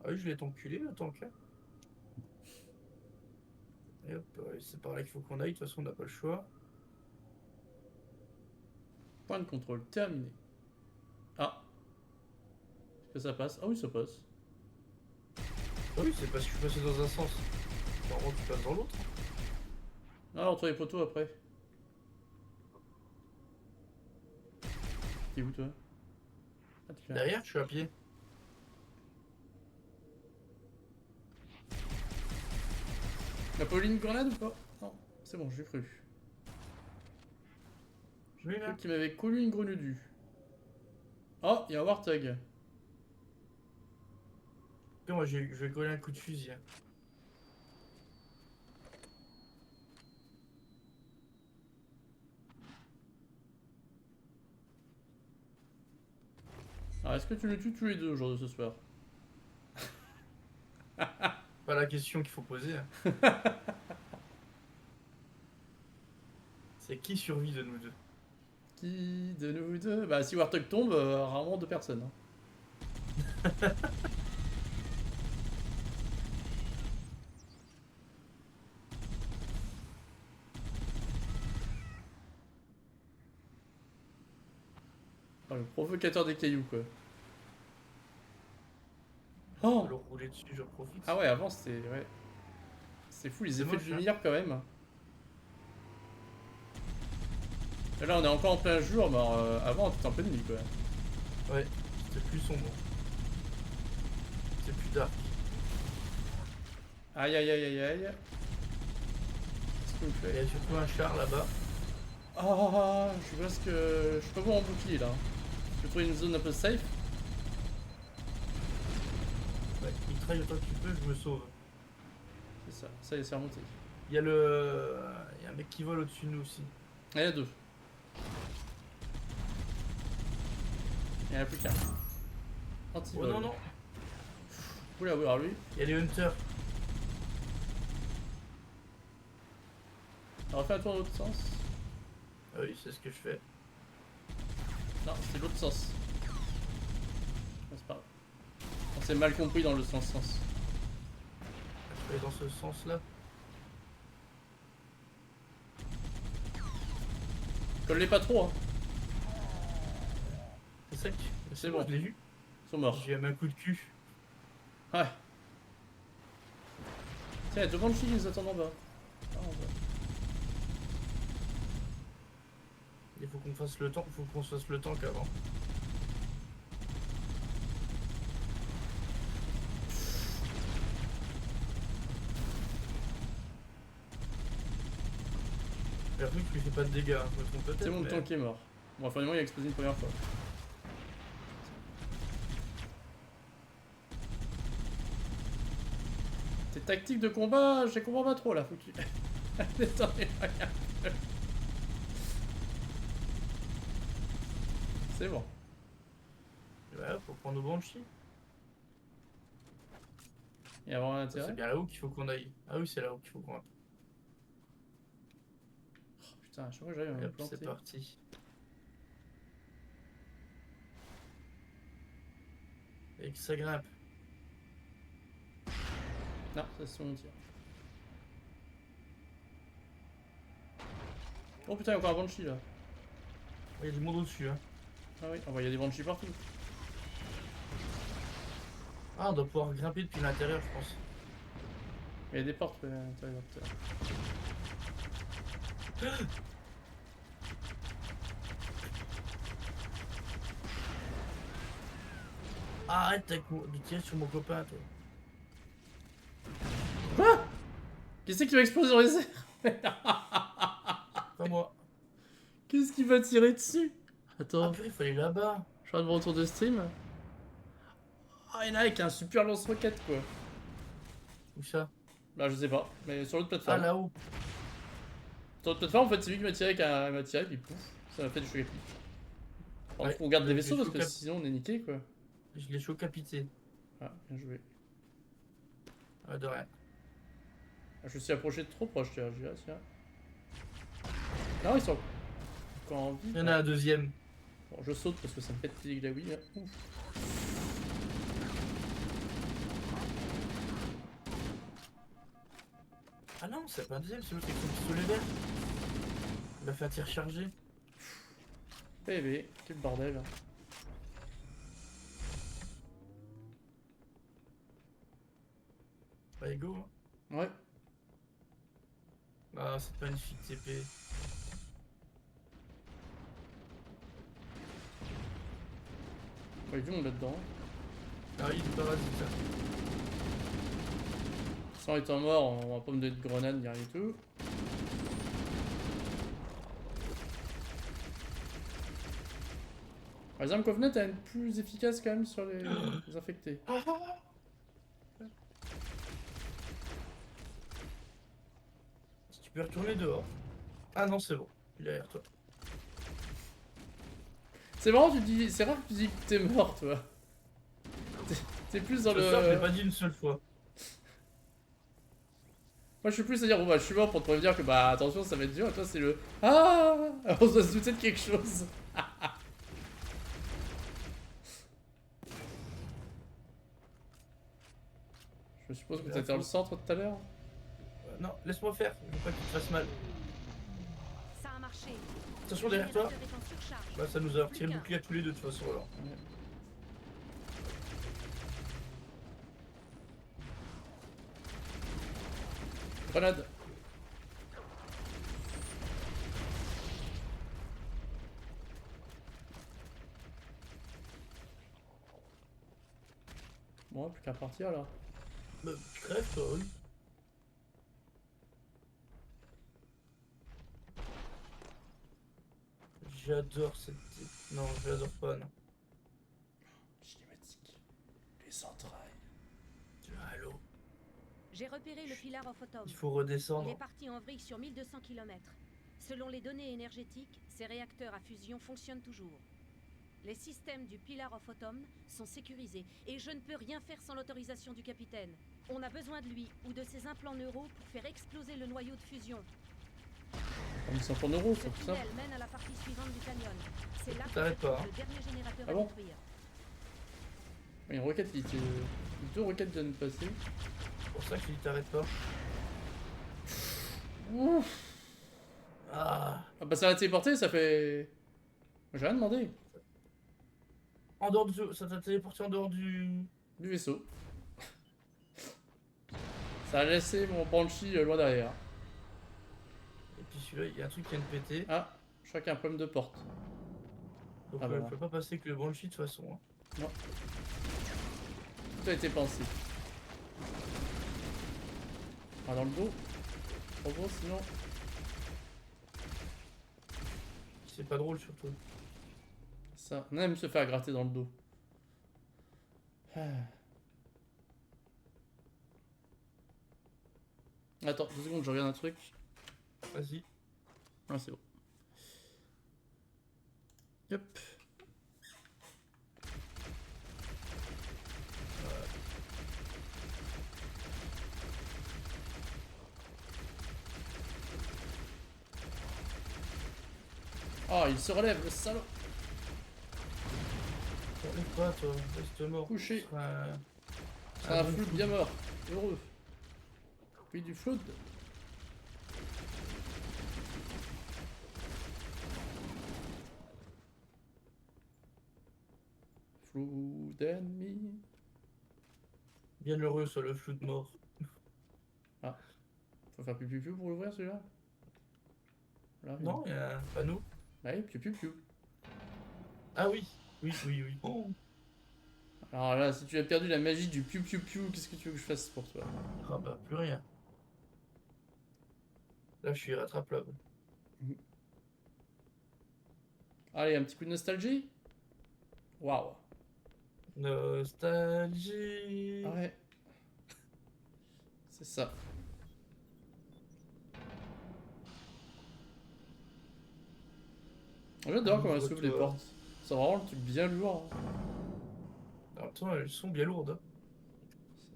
Ah oui, je l'ai enculé le tank. Hein. Et hop, c'est par là qu'il faut qu'on aille, de toute façon on n'a pas le choix. Point de contrôle terminé. Ah. Est-ce que ça passe? Ah oui, ça passe. Ah oui, c'est parce que je suis passé dans un sens. Normalement tu passes dans l'autre. Ah, entre les poteaux après. T'es où toi? Ah, t'es là. Derrière, je suis à pied. T'as pas eu une grenade ou pas? Non, c'est bon, j'ai cru. Je vais J'ai là. cru qu'il m'avait collé une grenouille. Oh, il y a un Warthog. Ok, moi je vais coller un coup de fusil. Hein. Alors, est-ce que tu le tues tous les deux au jour de ce soir? Pas la question qu'il faut poser. Hein. C'est qui survit de nous deux? Qui de nous deux? Bah, si Warthog tombe, rarement deux personnes. Hein. Oh, le provocateur des cailloux, quoi. Oh! Le rouler dessus, j'en profite. Ah ouais, avant c'était... Ouais. C'est fou les C'est effets moche, de hein. lumière quand même. Et là on est encore en plein jour, mais avant c'était en pleine nuit quoi. Ouais, c'est plus sombre. C'est plus dark. Aïe aïe aïe aïe aïe. Qu'est-ce que vous Il y faites? a surtout un char là-bas. Ah, je suis presque... Je suis pas bon en bouclier là. Je vais trouver une zone un peu safe. Ouais, il traîne autant que tu peux, je me sauve. C'est ça, ça y est, c'est remonté. Il y a le... Il y a un mec qui vole au-dessus de nous aussi. Ah, il y a deux. Il y en a plus qu'un. Oh Anti-vol. non, non. Oula, oui, alors lui. Il y a les hunters. On va faire un tour dans l'autre sens. Ah oui, c'est ce que je fais. Non, c'est l'autre sens. C'est pas grave. On s'est mal compris dans le sens. Je vais dans ce sens-là. Colle-les pas trop, hein. C'est ça que... C'est bon. Je l'ai vu. Ils sont morts. J'ai mis un coup de cul. Ouais. Tiens, il y a deux Banshees qui nous attendent en bas. Ah, en bas. Il faut qu'on fasse le temps. Il faut qu'on se fasse le tank avant. Le truc lui fait pas de dégâts, hein, je me trompe peut-être. C'est bon, le mais- tank qui est mort. Bon, enfin, il a explosé une première fois. Tes tactiques de combat, je les comprends pas trop là, faut que tu... Attendez, regarde. C'est bon. Ouais, faut prendre nos Banshee. Il y a vraiment un C'est intérêt. bien là-haut qu'il faut qu'on aille. Ah oui, c'est là-haut qu'il faut qu'on aille. Oh, putain, à chaque fois que j'arrive à Et me hop, planter. c'est parti. Et que ça grimpe. Non, ça c'est mon tir. Oh putain, il y a encore un Banshee là. Il y a du monde au-dessus. Hein. Ah oui, oh, bah, il y a des Banshees partout. Ah, on doit pouvoir grimper depuis l'intérieur, je pense. Il y a des portes à l'intérieur. Arrête de tirer sur mon copain, toi. Quoi? Qu'est-ce qui va exploser dans les airs? Pas moi. Qu'est-ce qui va tirer dessus? Attends. Ah purée, il fallait là-bas. Je suis de retour de stream. Ah, il y en a avec un super lance-roquette quoi. Où ça? Bah, je sais pas, mais sur l'autre Ah, plateforme. là-haut. Sur l'autre plateforme, en fait, c'est lui qui m'a tiré, il m'a tiré, puis pouf, ça m'a fait du choc à pic. Ouais, Faut qu'on garde des je vaisseaux l'ai parce que choqué. sinon on est niqué quoi. Je l'ai chocapité. Ah, bien joué. De rien. Ah, je me suis approché de trop proche, tiens. Non, ils sont encore en vie. Il y en a un deuxième. Bon, je saute parce que ça me pète les glaouis là. Ouf. Ah non, c'est pas un deuxième, c'est l'autre avec son pistolet vert. Il a fait un tir chargé. PV, quel bordel. Allez, go. Hein. Ouais. Ah, cette magnifique TP. Bah, il y a du monde là-dedans. Ah, il est parasite. Hein. Sans étant mort, on va pas me donner de grenade, ni rien du tout. Par exemple, Covenant a une plus efficace quand même sur les infectés. Si tu peux retourner dehors. Ah non, c'est bon. Il est derrière toi. C'est marrant, tu dis, c'est rare que tu dis que t'es mort, toi. T'es plus dans Ce soir, je l'ai le. pas dit une seule fois. Moi, je suis plus à dire, bon bah, je suis mort pour te prévenir que bah, attention, ça va être dur. Et toi, c'est le. Ah. On doit se douter de quelque chose. Je suppose que t'étais dans le centre tout à l'heure. Non, laisse-moi faire. Je veux pas qu'il te fasse mal. Ça a marché. Attention derrière toi. Le générateur est en surcharge. Bah, ça nous a retiré le bouclier à tous les deux de toute façon alors. Grenade. Bon, plus qu'à partir là. Bah, tu crèves toi, oui. J'adore cette. Non, je l'adore pas, non. Cinématique. Les entrailles. Allô. J'ai repéré le Pillar of Autumn. Il faut Il redescendre. est parti en vrille sur 1200 km. Selon les données énergétiques, ces réacteurs à fusion fonctionnent toujours. Les systèmes du Pillar of Autumn sont sécurisés et je ne peux rien faire sans l'autorisation du capitaine. On a besoin de lui ou de ses implants neuraux pour faire exploser le noyau de fusion. On est 100 euros, Ce c'est tout ça. tunnel mène à la partie suivante du canyon. C'est là que T'arrêtes se trouve pas, hein. le dernier générateur Ah à bon détruire. Il y a une roquette qui était. Deux roquettes viennent de passer. C'est pour ça qu'il t'arrête pas. Ouf. Ah. Ah bah ça va téléporter, ça fait. J'ai rien demandé. En dehors du. Ça t'a téléporté en dehors du. Du vaisseau. Ça a laissé mon Banshee loin derrière. Et puis celui-là, il y a un truc qui vient de péter. Ah, je crois qu'il y a un problème de porte. Donc Ah, je bah. peux pas passer que le Banshee de toute façon. Hein. Non. Tout a été pensé. Ah, dans le dos. Trop gros sinon. C'est pas drôle surtout. Ça. On aime se faire gratter dans le dos. Ah. Attends, 2 secondes, je regarde un truc. Vas-y. Ah, c'est bon. Yep. Oh, il se relève, le salaud. T'arrives pas toi, reste mort. Couché. C'est C'est un flood bien mort. Heureux. Puis du flood. Flood ennemi. Bien heureux sur le flou de mort. Faut faire piou piou pour l'ouvrir celui-là. Là, Non, il y a un panneau. Bah oui, piou piou piou. Ah oui, oui, oui, oui. Oh. Alors là, si tu as perdu la magie du piou piou piou, qu'est-ce que tu veux que je fasse pour toi? Ah bah plus rien. Là je suis irrattrapable. Allez, un petit coup de nostalgie? Waouh. Nostalgie. Ouais. C'est ça. J'adore comment elle s'ouvre les Ouvre-toi. portes. C'est vraiment le truc bien lourd. Hein. Alors, toi, elles sont bien lourdes. Hein.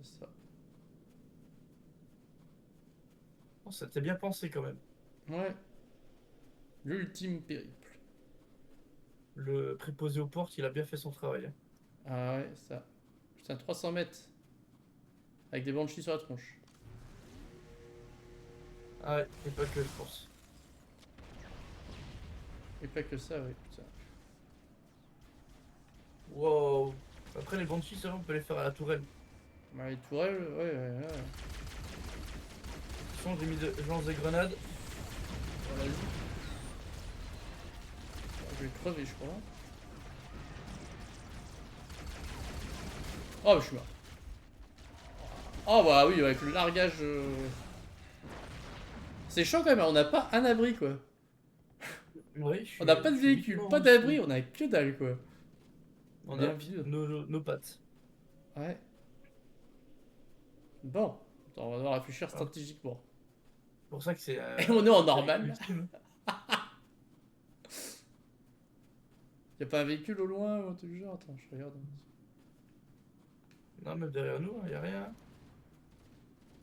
C'est ça. Oh, ça t'est bien pensé quand même. Ouais. L'ultime périple. Le préposé aux portes, il a bien fait son travail. Hein. Ah ouais, ça. Putain, 300 mètres. Avec des banshees sur la tronche. Ah ouais, et pas que, je pense. Et pas que ça, oui, putain. Wow. Après, les banshees, ça, on peut les faire à la tourelle. Bah, les tourelles, ouais. Attention, j'ai mis je lance des grenades. Bon, vas-y. Je vais crever, je crois. Oh, je suis mort. Oh, bah oui, avec le largage. C'est chaud quand même, on n'a pas un abri quoi. Ouais, On n'a pas de véhicule, pas d'abri, on a que dalle quoi. On Bien a vide. nos pattes. Ouais. Bon, attends, on va devoir réfléchir stratégiquement. C'est pour ça que c'est. Et on est en normal. ultime. Y'a pas un véhicule au loin ou un truc du genre? Attends, je regarde. Non, même derrière nous, il y a rien.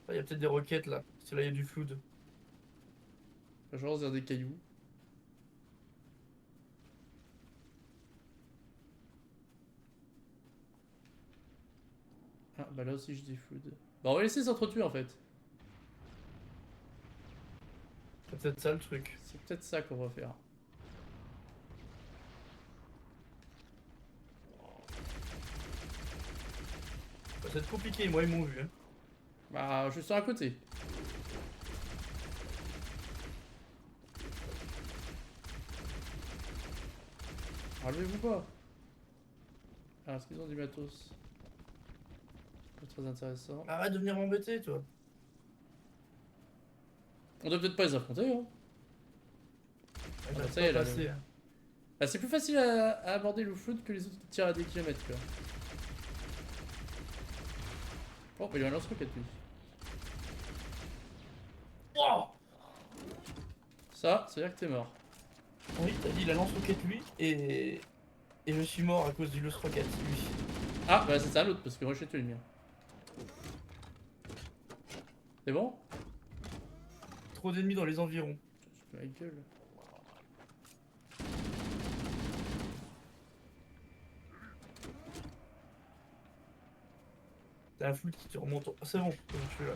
Il y a peut-être des roquettes là. C'est là, il y a du flood. Je lance vers des cailloux. Ah, bah là aussi je dis food. Bah on va laisser s'entretuer en fait. C'est peut-être ça le truc. C'est peut-être ça qu'on va faire. Ça va être compliqué, moi ils m'ont vu. Hein. Bah je suis à côté. Enlevez-vous pas. Alors est-ce qu'ils ont du matos? Pas très intéressant. Arrête de venir m'embêter, toi. On doit peut-être pas les affronter hein. J'arrive ça y est, pas à là, passer. le- Hein. Bah c'est plus facile à aborder le flood que les autres tirs à des kilomètres quoi. Oh bah il y a un lance-roquette lui. Oh Ça, c'est à dire que t'es mort. oui, t'as dit la lance-roquette lui, et je suis mort à cause du lance-roquette lui. Ah bah c'est ça l'autre parce que moi j'ai tué le mien. C'est bon? Trop d'ennemis dans les environs. Je ma gueule. T'as un flou qui te remonte. Oh, c'est bon, je suis là.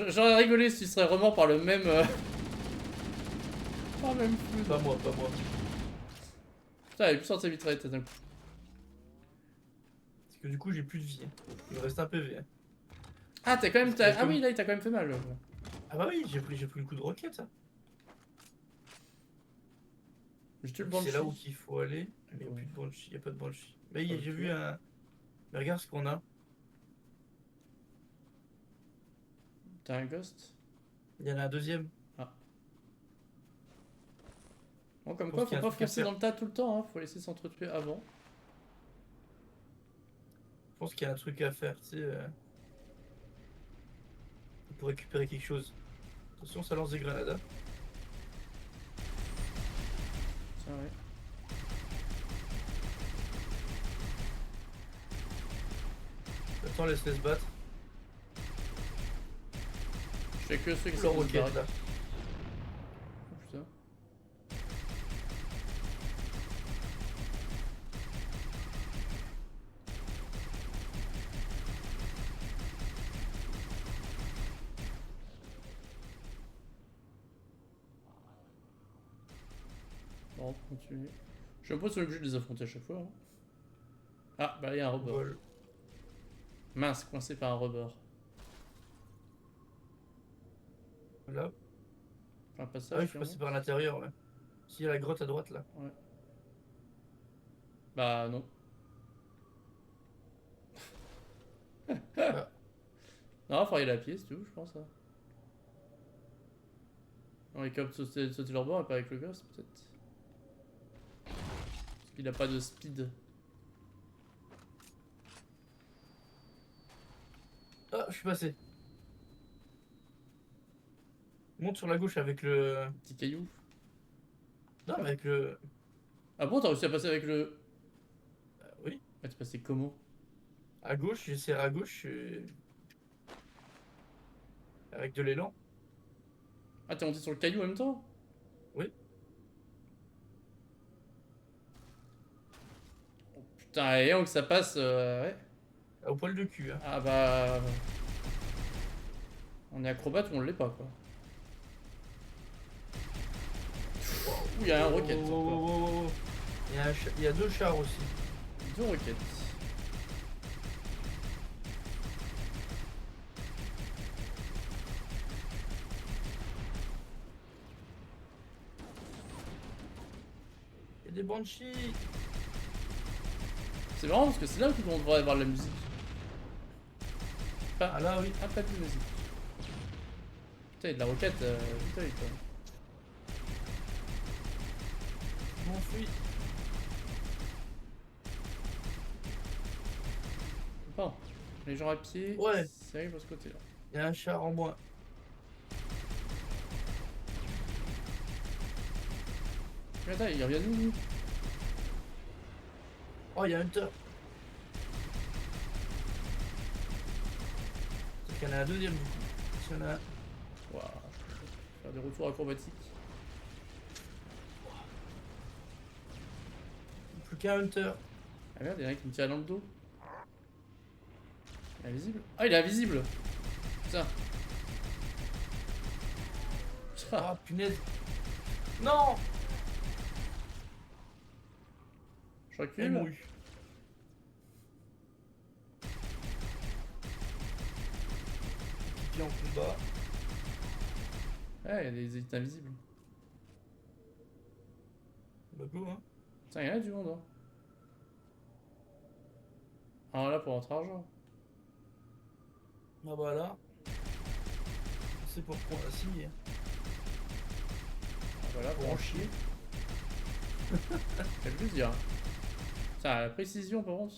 J'aurais rigolé si tu serais remort par le même. Par le même flou. Pas moi, pas moi. Putain, il est plus sorti vite d'un coup. Parce que du coup, j'ai plus de vie. Hein. Il me reste un PV. Hein. Ah, t'as quand même. Parce que Ah comme- oui, là, il t'a quand même fait mal. Ah bah oui, j'ai pris le coup de roquette. Hein. J'ai tué le C'est là où banshee. il faut aller. Mais il n'y a Ouais. plus de banshee, il n'y a pas de banshee. Mais Ok. j'ai vu un. Mais regarde ce qu'on a. T'as un ghost? Il y en a un deuxième. Bon, comme Je quoi, pense qu'il y faut a un pas truc à foncer faire. dans le tas tout le temps, hein. Faut laisser s'entretuer avant. Je pense qu'il y a un truc à faire, tu sais. Pour récupérer quelque chose. Attention, ça lance des grenades. Hein. Tiens, ouais. Attends, laisse-les se battre. Je fais que ceux qui Le sont roquette là. Oh putain. Bon, on continue. Je suis un peu sur le obligé de les affronter à chaque fois. Hein. Ah, bah il y a un rebord. Vol. Mince, coincé par un rebord. Là. Un passage. Ah oui, je suis passé par l'intérieur. Ouais. Si, il y a la grotte à droite là. Ouais. Bah non. Bah. Non, il faudrait y aller à pied, c'est tout, je pense. Hein. On est capable de sauter leur bord et pas avec le gosse, peut-être. Parce qu'il a pas de speed. Ah, je suis passé. Monte sur la gauche avec le... Petit caillou. Non, mais avec le... Ah bon, t'as réussi à passer avec le... oui. Ah, t'es passé comment? À gauche, j'ai serré à gauche. Avec de l'élan. Ah, t'es monté sur le caillou en même temps? Oui. Oh, putain, et que ça passe... ouais. Au poil de cul, hein. Ah bah... On est acrobate ou on l'est pas, quoi. Ouh, y'a un roquette. Oh, oh, oh, oh, oh. Il y a 2 chars aussi. 2 roquettes. Il y a des banshees. C'est marrant parce que c'est là où on devrait avoir de la musique. Pas... Ah là, oui. Ah, pas de musique. Putain, il y a de la roquette, putain, quoi. Je m'enfuis. Bon, les gens à pied, Ouais. ça arrive de ce côté-là. Il y a un char en moins. Mais attends, il revient d'où? Oh, il y a un Hunter. C'est qu'il y en a un deuxième du coup. Il y en a un. Waouh. Faire des retours acrobatiques. Plus qu'un Hunter. Ah merde, il y en a un qui me tire dans le dos. Il est invisible. Ah, il est invisible. Putain. Ah, punaise. Non. Je Ils recule. m'ont eu. Qui est en combat. Ouais, il y a des élites invisibles. Bah go, hein. Putain, il y en a du monde, hein. Ah, là, pour notre argent. Ah bah là. C'est pourquoi on a signé. Ah, voilà, pour en chier. Quel plaisir. Putain, la précision, par contre.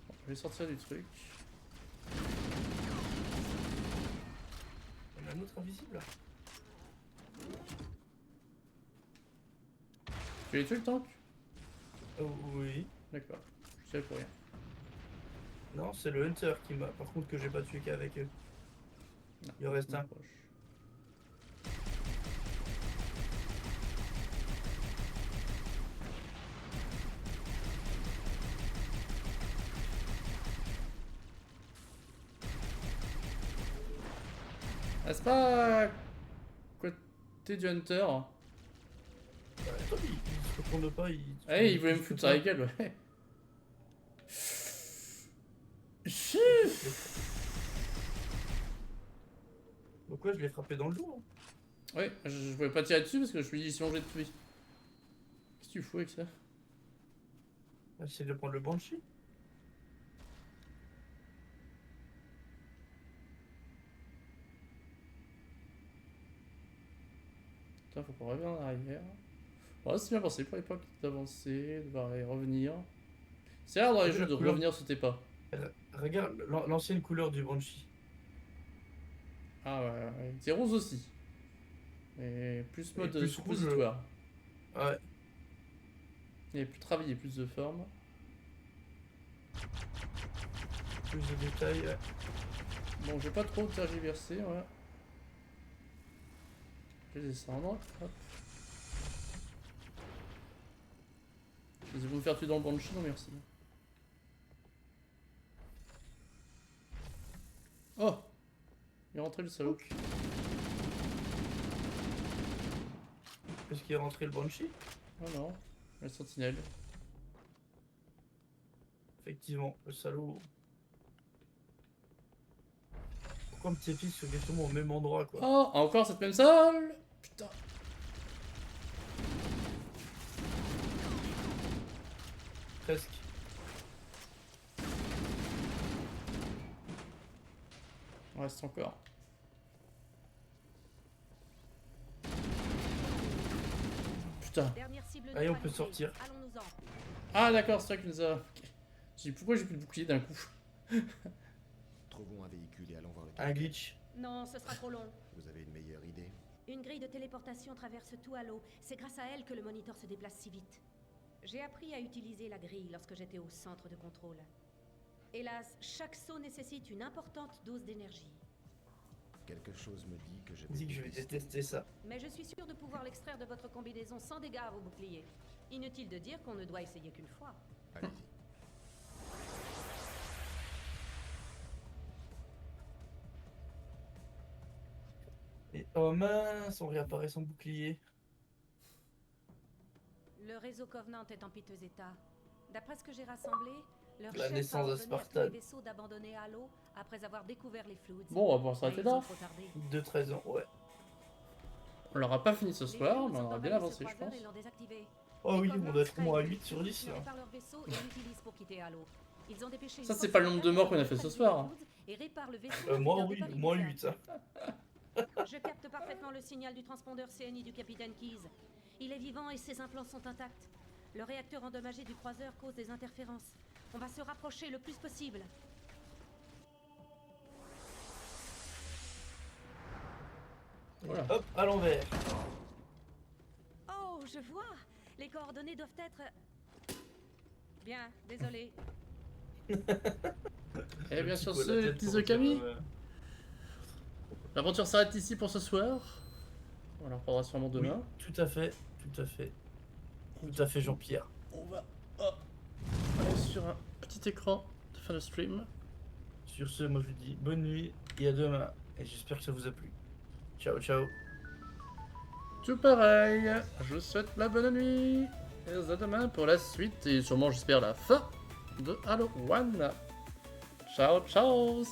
Bon, je vais sortir du truc. Il y en a un autre invisible là. Tu l'as tué le tank? Oh, oui. D'accord, je savais pour rien. Non, c'est le Hunter qui m'a. Par contre, que j'ai pas tué qu'avec eux. Non, Il en reste un. proche. Ah, c'est pas côté du Hunter. Bah, attends, il se retourne pas, il. Ah, il voulait me foutre sur la gueule, ouais. Donc, ouais, je l'ai frappé dans le dos. Hein. Ouais, je pouvais pas tirer dessus parce que je me suis dit si on jette dessus. Qu'est-ce que tu fous avec ça? J'essaie de prendre le Banshee. Putain, faut qu'on revienne en arrière. Ouais, c'est bien pensé pour l'époque d'avancer, de devoir y revenir. C'est rare dans les jeux de revenir sur tes pas. Regarde l'ancienne couleur du Banshee. Ah ouais. C'est rose aussi. Mais plus mode plus suppositoire. Ouais. Et plus travaillé, plus de forme. Plus de détails. Ouais. Bon, je vais pas trop tergiverser, ouais. Je vais descendre. Hop. Si vous me faire tuer dans le Banshee, non merci. Oh! Il est rentré le salaud. Est-ce qu'il est rentré le Banshee? Oh non, la sentinelle. Effectivement, le salaud. Pourquoi un petit fils exactement au même endroit quoi? Oh, encore cette même salle! Putain. Presque. On reste encore. putain. Dernière cible Allez, on peut neutralisée. sortir. Allons-nous-en. Ah d'accord, c'est toi qui nous a... Ok. J'ai dit, pourquoi j'ai plus de bouclier d'un coup? Trouvons un véhicule et allons voir le Un capitaine. glitch. Non, ce sera trop long. Vous avez une meilleure idée? Une grille de téléportation traverse tout Halo. C'est grâce à elle que le moniteur se déplace si vite. J'ai appris à utiliser la grille lorsque j'étais au centre de contrôle. Hélas, chaque saut nécessite une importante dose d'énergie. Quelque chose me dit que je Dis que je vais détester ça. Mais je suis sûr de pouvoir l'extraire de votre combinaison sans dégâts à vos boucliers. Inutile de dire qu'on ne doit essayer qu'une fois. Allez-y. Et oh mince, on réapparaît son bouclier. Le réseau Covenant est en piteux état. D'après ce que j'ai rassemblé, leur La chef naissance a de ordonné à tous Spartan. les vaisseaux d'abandonner Halo après avoir découvert les Fluids. Bon, on va pouvoir Mais s'arrêter ils ont là. trop tardé. De 13 ans, ouais. On l'aura pas fini ce Les soir, Fluids mais on ont aura bien envahi avancé, ce je croiseur pense. et l'ont désactivé. Oh oui, Les on doit être au Covenants moins à trahissent 8 sur 10 tirés là. par leur vaisseau et l'utilisent pour quitter Halo. Ils ont dépêché une Ça, c'est force pas le nombre de morts qu'on a militaire fait ce pour soir, hein. et réparent le vaisseau Moi avec leur oui, départ moins immédiat. 8 ça. Je capte parfaitement le signal du transpondeur CNI du capitaine Keyes. Il est vivant et ses implants sont intacts. Le réacteur endommagé du croiseur cause des interférences. On va se rapprocher le plus possible. Voilà. Hop, à l'envers. Oh, je vois. Les coordonnées doivent être... Bien, désolé. Et bien Le sur petit coup à ce, la les tête petits pour Okami, dire, l'aventure s'arrête ici pour ce soir. On la reprendra sûrement oui, demain. tout à fait, tout à fait. Tout à fait Jean-Pierre. On va aller sur un petit écran de fin de stream. Sur ce, moi je vous dis bonne nuit et à demain. Et j'espère que ça vous a plu. Ciao, ciao. Tout pareil, je vous souhaite la bonne nuit. Et à demain pour la suite et sûrement j'espère la fin de Halo 1. Ciao, ciao.